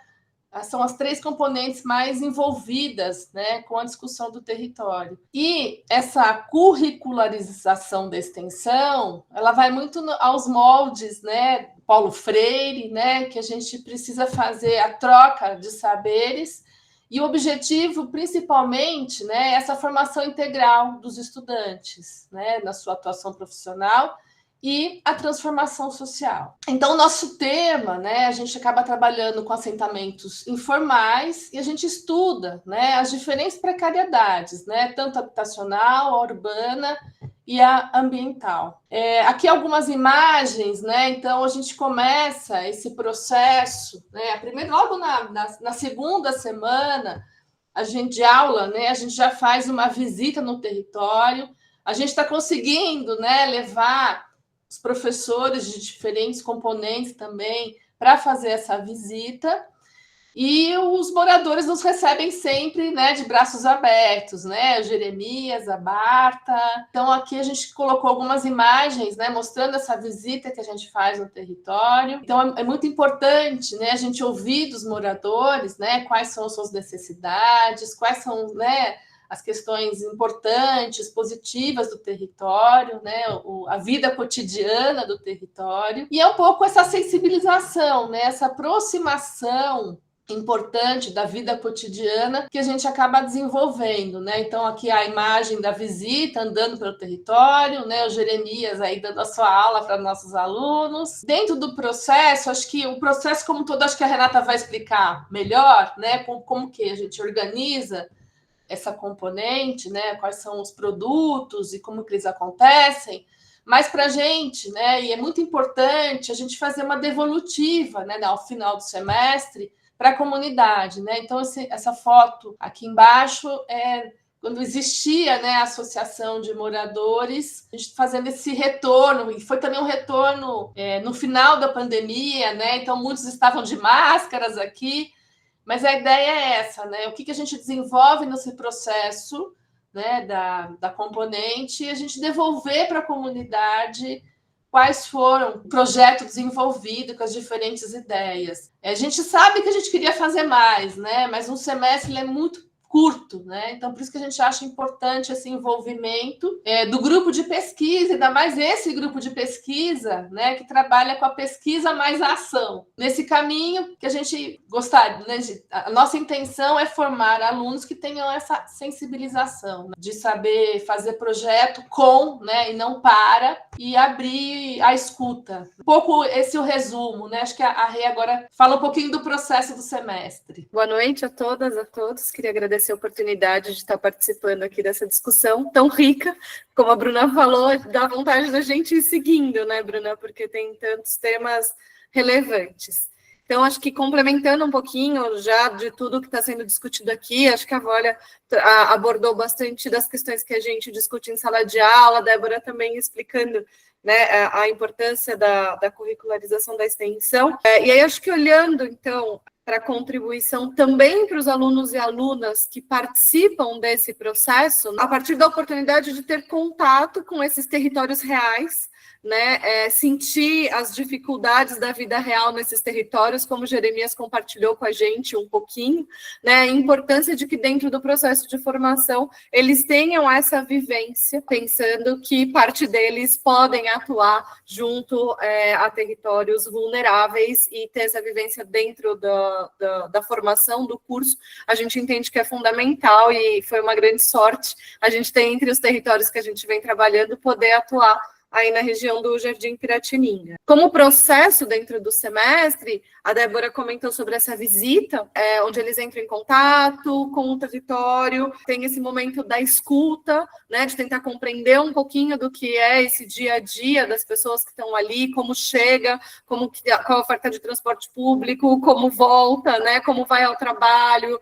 São as 3 componentes mais envolvidas, né, com a discussão do território. E essa curricularização da extensão, ela vai muito aos moldes, né, Paulo Freire, né, que a gente precisa fazer a troca de saberes. E o objetivo, principalmente, né, é essa formação integral dos estudantes, né, na sua atuação profissional e a transformação social. Então, o nosso tema, né, a gente acaba trabalhando com assentamentos informais e a gente estuda, né, as diferentes precariedades, né, tanto habitacional, a urbana e a ambiental. Aqui algumas imagens, né? Então a gente começa esse processo, né? Primeiro, logo na segunda semana de aula, né? A gente já faz uma visita no território, a gente está conseguindo, né, levar os professores de diferentes componentes também para fazer essa visita. E os moradores nos recebem sempre, né, de braços abertos, né? O Jeremias, a Barta. Então, aqui a gente colocou algumas imagens, né, mostrando essa visita que a gente faz no território. Então, é muito importante, né, a gente ouvir dos moradores, né, quais são as suas necessidades, quais são, né, as questões importantes, positivas do território, né, a vida cotidiana do território. E é um pouco essa sensibilização, né, essa aproximação importante da vida cotidiana que a gente acaba desenvolvendo, né? Então, aqui a imagem da visita, andando pelo território, né? O Jeremias aí dando a sua aula para nossos alunos. Dentro do processo, acho que o processo como todo, acho que a Renata vai explicar melhor, né? Como que a gente organiza essa componente, né? Quais são os produtos e como que eles acontecem. Mas para a gente, né? E é muito importante a gente fazer uma devolutiva, né? Ao final do semestre, para a comunidade, né? Então, essa foto aqui embaixo é quando existia, né, a associação de moradores, a gente fazendo esse retorno, e foi também um retorno no final da pandemia, né? Então, muitos estavam de máscaras aqui, mas a ideia é essa, né? O que a gente desenvolve nesse processo, né, da componente, e a gente devolver para a comunidade quais foram o projeto desenvolvido com as diferentes ideias. A gente sabe que a gente queria fazer mais, né? Mas um semestre ele é muito curto, né? Então, por isso que a gente acha importante esse envolvimento do grupo de pesquisa, ainda mais esse grupo de pesquisa, né, que trabalha com a pesquisa mais a ação. Nesse caminho que a gente gostaria, né, a nossa intenção é formar alunos que tenham essa sensibilização, né, de saber fazer projeto com, né, e não para, e abrir a escuta. Um pouco esse é o resumo, né? Acho que a Rê agora fala um pouquinho do processo do semestre. Boa noite a todas, a todos. Queria agradecer a oportunidade de estar participando aqui dessa discussão tão rica. Como a Bruna falou, dá vontade da gente ir seguindo, né, Bruna? Porque tem tantos temas relevantes. Então, acho que complementando um pouquinho já de tudo que está sendo discutido aqui, acho que a Volha abordou bastante das questões que a gente discute em sala de aula, a Débora também explicando, né, a importância da curricularização da extensão. E aí, acho que olhando, então, para a contribuição também para os alunos e alunas que participam desse processo, a partir da oportunidade de ter contato com esses territórios reais, né, sentir as dificuldades da vida real nesses territórios, como Jeremias compartilhou com a gente um pouquinho, né, a importância de que dentro do processo de formação eles tenham essa vivência, pensando que parte deles podem atuar junto a territórios vulneráveis e ter essa vivência dentro da formação do curso. A gente entende que é fundamental e foi uma grande sorte a gente ter entre os territórios que a gente vem trabalhando poder atuar aí na região do Jardim Piratininga. Como processo dentro do semestre, a Débora comentou sobre essa visita, onde eles entram em contato com o território, tem esse momento da escuta, né, de tentar compreender um pouquinho do que é esse dia a dia das pessoas que estão ali, como chega, qual a oferta de transporte público, como volta, né, como vai ao trabalho,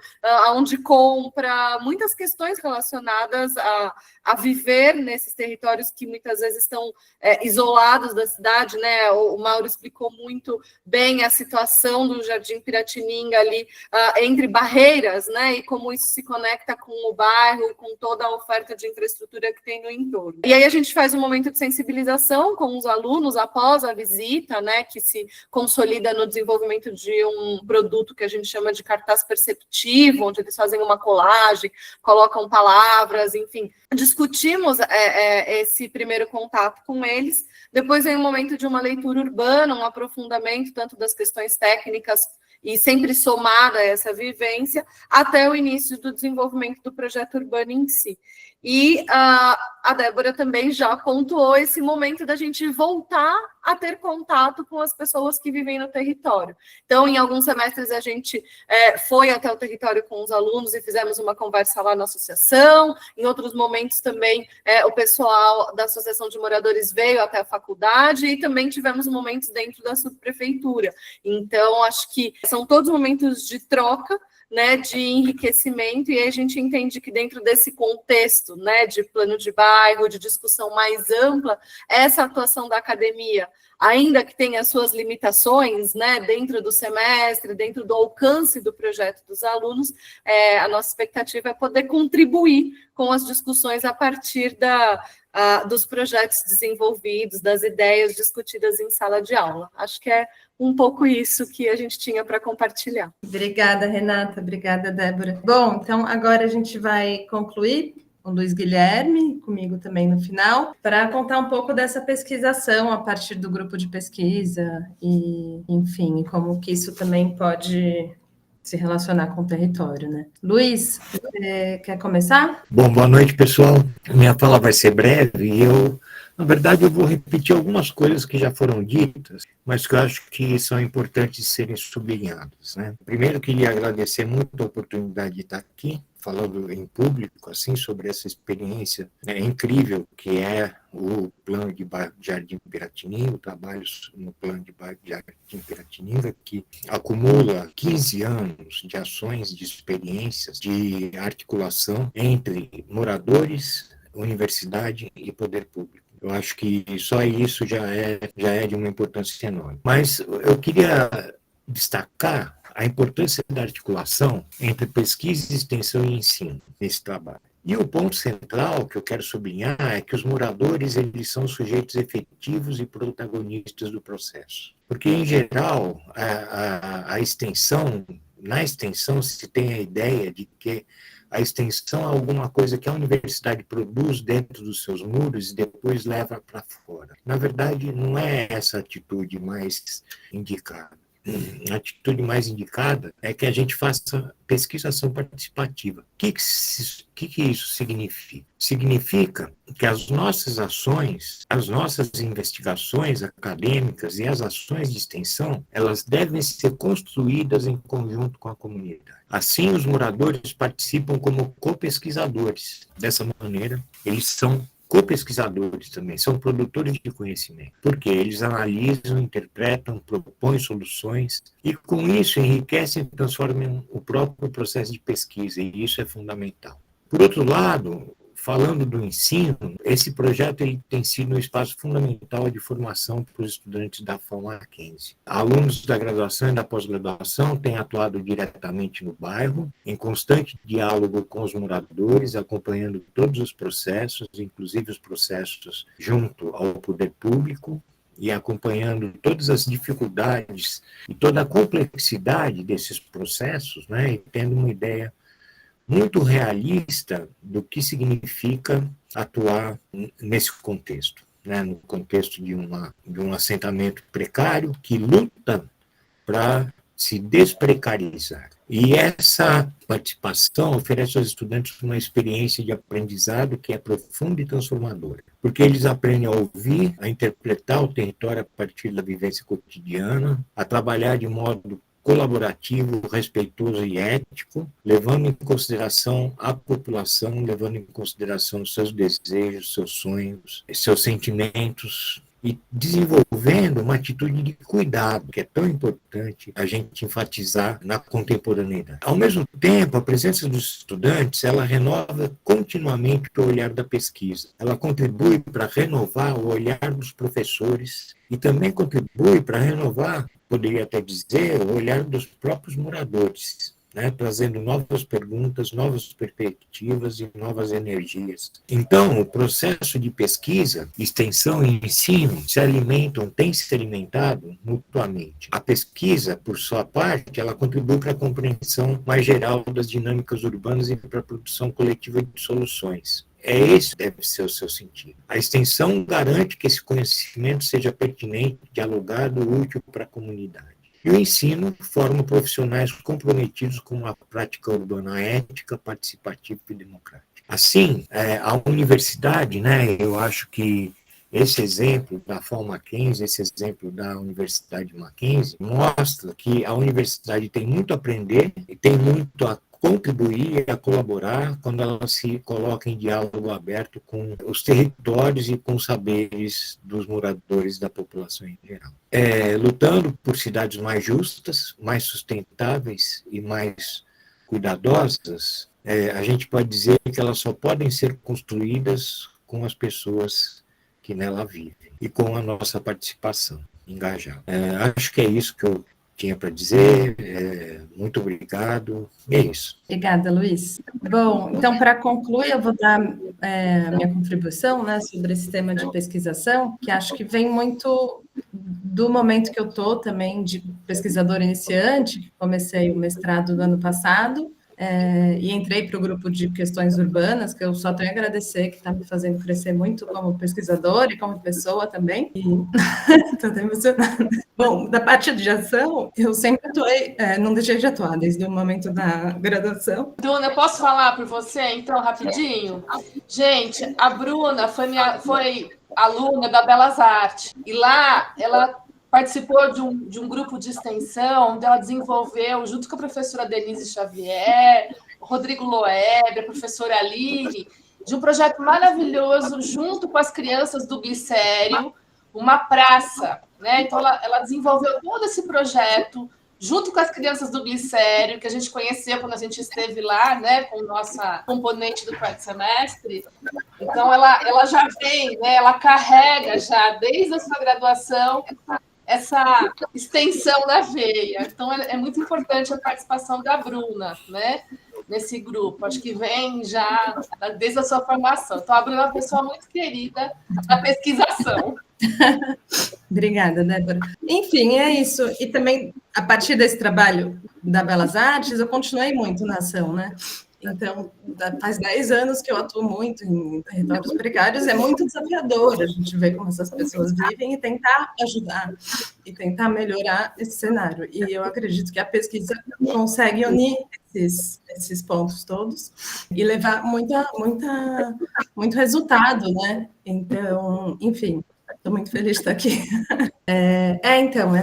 aonde compra, muitas questões relacionadas a viver nesses territórios que muitas vezes estão isolados da cidade, né? O Mauro explicou muito bem a situação do Jardim Piratininga ali entre barreiras, né? E como isso se conecta com o bairro, com toda a oferta de infraestrutura que tem no entorno. E aí a gente faz um momento de sensibilização com os alunos após a visita, né? Que se consolida no desenvolvimento de um produto que a gente chama de cartaz perceptivo, onde eles fazem uma colagem, colocam palavras, enfim. Discutimos esse primeiro contato com eles, depois vem um momento de uma leitura urbana, um aprofundamento tanto das questões técnicas e sempre somada a essa vivência, até o início do desenvolvimento do projeto urbano em si. E a Débora também já pontuou esse momento da gente voltar a ter contato com as pessoas que vivem no território. Então, em alguns semestres, a gente foi até o território com os alunos e fizemos uma conversa lá na associação. Em outros momentos também, o pessoal da Associação de Moradores veio até a faculdade e também tivemos momentos dentro da subprefeitura. Então, acho que são todos momentos de troca, né, de enriquecimento, e aí a gente entende que dentro desse contexto, né, de plano de bairro, de discussão mais ampla, essa atuação da academia, ainda que tenha as suas limitações, né, dentro do semestre, dentro do alcance do projeto dos alunos, a nossa expectativa é poder contribuir com as discussões a partir dos projetos desenvolvidos, das ideias discutidas em sala de aula. Acho que é um pouco isso que a gente tinha para compartilhar. Obrigada, Renata. Obrigada, Débora. Bom, então agora a gente vai concluir com o Luiz Guilherme, comigo também no final, para contar um pouco dessa pesquisação a partir do grupo de pesquisa e, enfim, como que isso também pode se relacionar com o território, né? Luiz, você quer começar? Bom, boa noite, pessoal. Minha fala vai ser breve e na verdade, eu vou repetir algumas coisas que já foram ditas, mas que eu acho que são importantes de serem sublinhadas, né? Primeiro, queria agradecer muito a oportunidade de estar aqui, falando em público, assim, sobre essa experiência incrível que é o plano de bairro de Jardim Piratininga, o trabalho no plano de bairro de Jardim Piratininga, que acumula 15 anos de ações, de experiências, de articulação entre moradores, universidade e poder público. Eu acho que só isso já é de uma importância enorme. Mas eu queria destacar a importância da articulação entre pesquisa, extensão e ensino nesse trabalho. E o ponto central que eu quero sublinhar é que os moradores eles são sujeitos efetivos e protagonistas do processo. Porque, em geral, na extensão se tem a ideia de que a extensão é alguma coisa que a universidade produz dentro dos seus muros e depois leva para fora. Na verdade, não é essa a atitude mais indicada. A atitude mais indicada é que a gente faça pesquisação participativa. O que isso significa? Significa que as nossas ações, as nossas investigações acadêmicas e as ações de extensão, elas devem ser construídas em conjunto com a comunidade. Assim, os moradores participam como co-pesquisadores. Dessa maneira, eles são co-pesquisadores também, são produtores de conhecimento, porque eles analisam, interpretam, propõem soluções e, com isso, enriquecem e transformam o próprio processo de pesquisa, e isso é fundamental. Por outro lado, falando do ensino, esse projeto ele tem sido um espaço fundamental de formação para os estudantes da FAO Mackenzie. Alunos da graduação e da pós-graduação têm atuado diretamente no bairro, em constante diálogo com os moradores, acompanhando todos os processos, inclusive os processos junto ao poder público, e acompanhando todas as dificuldades e toda a complexidade desses processos, né, e tendo uma ideia muito realista do que significa atuar nesse contexto, né, no contexto de um assentamento precário que luta para se desprecarizar. E essa participação oferece aos estudantes uma experiência de aprendizado que é profunda e transformadora, porque eles aprendem a ouvir, a interpretar o território a partir da vivência cotidiana, a trabalhar de modo colaborativo, respeitoso e ético, levando em consideração a população, levando em consideração seus desejos, seus sonhos, seus sentimentos, e desenvolvendo uma atitude de cuidado, que é tão importante a gente enfatizar na contemporaneidade. Ao mesmo tempo, a presença dos estudantes, ela renova continuamente o olhar da pesquisa. Ela contribui para renovar o olhar dos professores e também contribui para renovar, poderia até dizer, o olhar dos próprios moradores, né, trazendo novas perguntas, novas perspectivas e novas energias. Então, o processo de pesquisa, extensão e ensino têm se alimentado mutuamente. A pesquisa, por sua parte, ela contribui para a compreensão mais geral das dinâmicas urbanas e para a produção coletiva de soluções. Esse deve ser o seu sentido. A extensão garante que esse conhecimento seja pertinente, dialogado, útil para a comunidade. E o ensino forma profissionais comprometidos com uma prática urbana ética, participativa e democrática. Assim, a universidade, né, eu acho que esse exemplo da FAO Mackenzie, esse exemplo da Universidade Mackenzie, mostra que a universidade tem muito a aprender e tem muito a contribuir e a colaborar quando ela se coloca em diálogo aberto com os territórios e com os saberes dos moradores da população em geral. Lutando por cidades mais justas, mais sustentáveis e mais cuidadosas, a gente pode dizer que elas só podem ser construídas com as pessoas que nela vivem e com a nossa participação engajada. Acho que é isso que eu tinha para dizer. Muito obrigado. É isso. Obrigada, Luiz. Bom, então, para concluir, eu vou dar minha contribuição, né, sobre esse tema de pesquisação, que acho que vem muito do momento que eu estou também de pesquisadora iniciante, que comecei o mestrado no ano passado, e entrei para o grupo de questões urbanas, que eu só tenho a agradecer, que está me fazendo crescer muito como pesquisadora e como pessoa também. Estou até emocionada. Bom, da parte de ação, eu sempre atuei, não deixei de atuar desde o momento da graduação. Bruna, eu posso falar por você, então, rapidinho? Gente, a Bruna foi aluna da Belas Artes, e lá ela participou de um grupo de extensão, onde ela desenvolveu, junto com a professora Denise Xavier, o Rodrigo Loeb, a professora Aline, de um projeto maravilhoso, junto com as crianças do Glicério, uma praça, né? Então, ela desenvolveu todo esse projeto, junto com as crianças do Glicério, que a gente conheceu quando a gente esteve lá, né, com nossa componente do quarto semestre. Então, ela já vem, né, ela carrega já, desde a sua graduação, essa extensão da veia. Então, é muito importante a participação da Bruna, né, nesse grupo. Acho que vem já desde a sua formação. Então, a Bruna é uma pessoa muito querida da pesquisação. Obrigada, Débora. Enfim, é isso. E também, a partir desse trabalho da Belas Artes, eu continuei muito na ação, né? Então, faz 10 anos que eu atuo muito em territórios precários, é muito desafiador a gente ver como essas pessoas vivem e tentar ajudar e tentar melhorar esse cenário. E eu acredito que a pesquisa consegue unir esses pontos todos e levar muito resultado, né? Então, enfim, estou muito feliz de estar aqui. Então,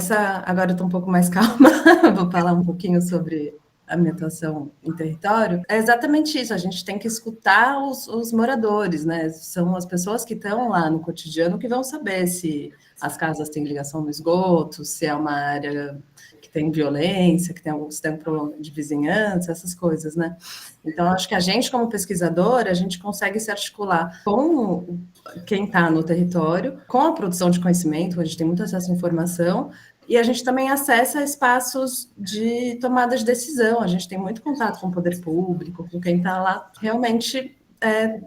agora eu estou um pouco mais calma, vou falar um pouquinho sobre a minha atuação em território, é exatamente isso, a gente tem que escutar os moradores, né? São as pessoas que estão lá no cotidiano que vão saber se as casas têm ligação no esgoto, se é uma área que tem violência, se tem um problema de vizinhança, essas coisas, né? Então, acho que a gente, como pesquisador, a gente consegue se articular com quem está no território, com a produção de conhecimento, a gente tem muito acesso à informação, e a gente também acessa espaços de tomada de decisão, a gente tem muito contato com o poder público, com quem está lá realmente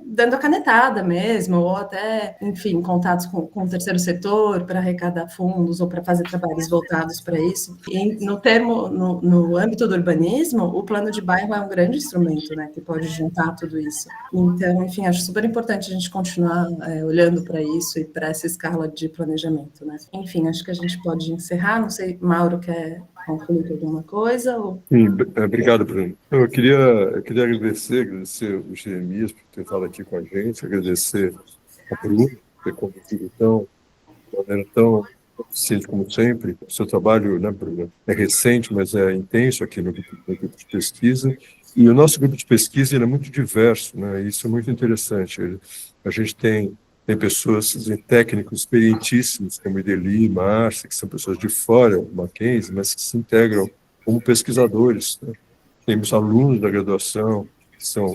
dando a canetada mesmo, ou até, enfim, contatos com o terceiro setor para arrecadar fundos ou para fazer trabalhos voltados para isso. E no âmbito do urbanismo, o plano de bairro é um grande instrumento, né, que pode juntar tudo isso. Então, enfim, acho super importante a gente continuar olhando para isso e para essa escala de planejamento, né. Enfim, acho que a gente pode encerrar, não sei, Mauro quer concluir alguma coisa? Ou... Sim, obrigado, Bruno. Eu queria agradecer o Jeremias por ter estado aqui com a gente, agradecer a Bruno por ter conduzido de maneira tão eficiente como sempre. O seu trabalho, né, Bruno, é recente, mas é intenso aqui no grupo de pesquisa. E o nosso grupo de pesquisa ele é muito diverso, né? Isso é muito interessante. A gente tem pessoas, técnicos experientíssimos, como Ideli, Márcia, que são pessoas de fora do Mackenzie, mas que se integram como pesquisadores, né? Temos alunos da graduação que são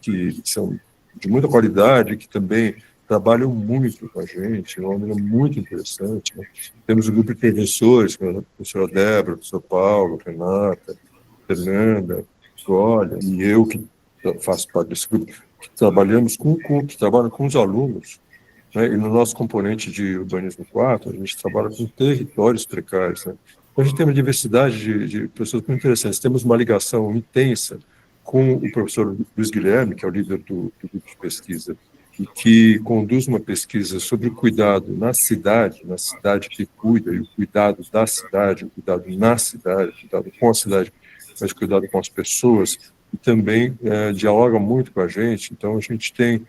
de muita qualidade, que também trabalham muito com a gente, de uma maneira muito interessante, né? Temos um grupo de professores, como a professora Débora, o professor Paulo, Renata, Fernanda, Olha, e eu que faço parte desse grupo, que trabalhamos que trabalham com os alunos, né? E no nosso componente de urbanismo 4, a gente trabalha com territórios precários, né? Então, a gente tem uma diversidade de pessoas muito interessantes. Temos uma ligação intensa com o professor Luiz Guilherme, que é o líder do grupo de pesquisa, e que conduz uma pesquisa sobre o cuidado na cidade que cuida, e o cuidado da cidade, o cuidado na cidade, o cuidado com a cidade, mas cuidado com as pessoas, e também dialoga muito com a gente. Então, a gente tem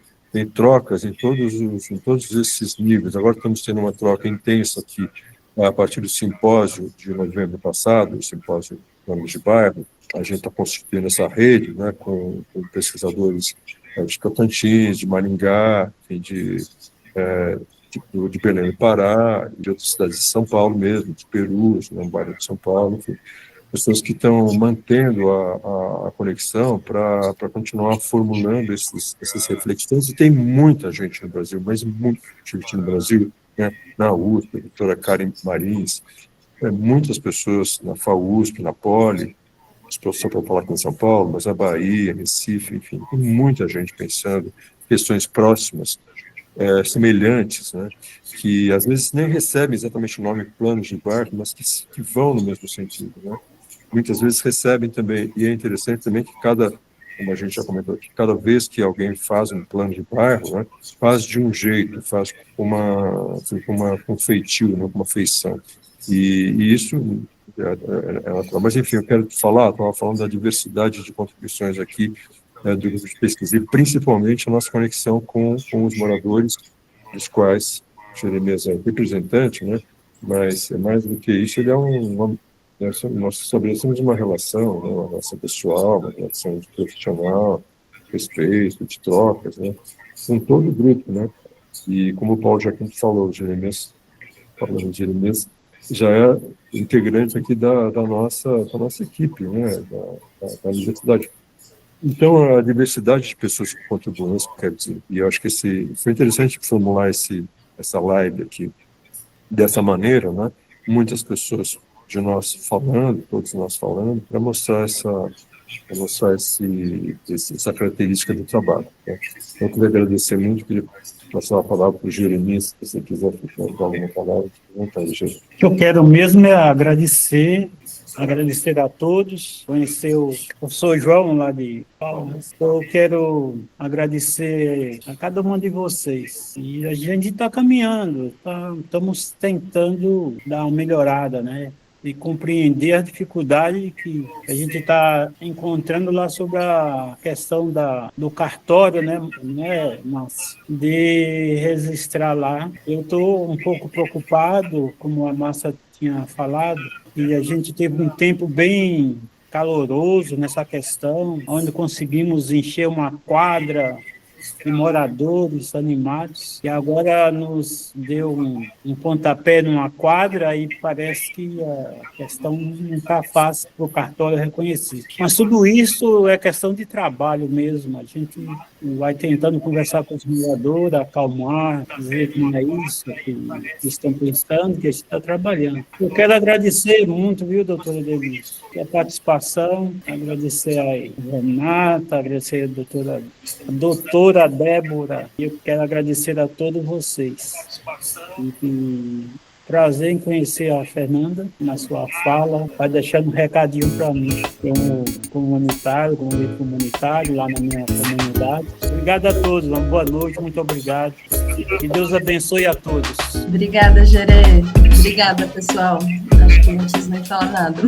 trocas em todos esses níveis. Agora estamos tendo uma troca intensa aqui, a partir do simpósio de novembro passado, o simpósio Planos de Bairro. A gente está constituindo essa rede, né, com pesquisadores de Tocantins, de Maringá, de Belém do Pará, de outras cidades de São Paulo mesmo, de Perus, no bairro de São Paulo, enfim. Pessoas que estão mantendo a conexão para continuar formulando essas reflexões. E tem muita gente no Brasil, mas muita gente no Brasil, né? Na USP, a doutora Karen Marins, muitas pessoas na FAUSP, na Poli, só para falar aqui em São Paulo, mas na Bahia, Recife, enfim, tem muita gente pensando questões próximas, semelhantes, né? Que às vezes nem recebem exatamente o nome planos de bairro, mas que vão no mesmo sentido, né? Muitas vezes recebem também, e é interessante também que como a gente já comentou aqui, cada vez que alguém faz um plano de bairro, né, faz de um jeito, faz com um feitio, né, com uma feição. E isso é natural. Mas, enfim, eu quero te falar, estava falando da diversidade de contribuições aqui do grupo de pesquisa, e principalmente a nossa conexão com os moradores, dos quais o Jeremias é representante, né, mas mais do que isso, ele é nós estabelecemos uma relação, né, uma relação pessoal, uma relação profissional, respeito, de trocas, né, com todo o grupo, né, e como o Paulo Jaquim falou, o Jeremias já é integrante aqui da nossa equipe, né, da universidade. Então, a diversidade de pessoas que contribuem, isso quer dizer, e eu acho que foi interessante formular essa live aqui dessa maneira, né, muitas pessoas de nós falando, todos nós falando, para mostrar essa característica do trabalho, né? Então, eu queria agradecer muito, queria passar a palavra para o Jeremias, se você quiser dar alguma palavra. O que eu quero mesmo é agradecer a todos, conhecer o professor João lá de Palmas. Eu quero agradecer a cada um de vocês. E a gente está caminhando, estamos tentando dar uma melhorada, né? E compreender a dificuldade que a gente está encontrando lá sobre a questão do cartório, né, mas de registrar lá. Eu estou um pouco preocupado, como a Márcia tinha falado, e a gente teve um tempo bem caloroso nessa questão, onde conseguimos encher uma quadra de moradores animados, e agora nos deu um pontapé numa quadra e parece que a questão não está fácil para o cartório reconhecer. Mas tudo isso é questão de trabalho mesmo, a gente vai tentando conversar com os moradores, acalmar, dizer que não é isso que estão pensando, que a gente está trabalhando. Eu quero agradecer muito, viu, doutora Denise, a participação, agradecer a Renata, agradecer a doutora Débora, e eu quero agradecer a todos vocês. E prazer em conhecer a Fernanda na sua fala, vai deixando um recadinho para mim, como comunitário, como líder comunitário lá na minha comunidade. Obrigado a todos, uma boa noite, muito obrigado. Que Deus abençoe a todos. Obrigada, Gerê. Obrigada, pessoal. Acho que não preciso nem falar nada.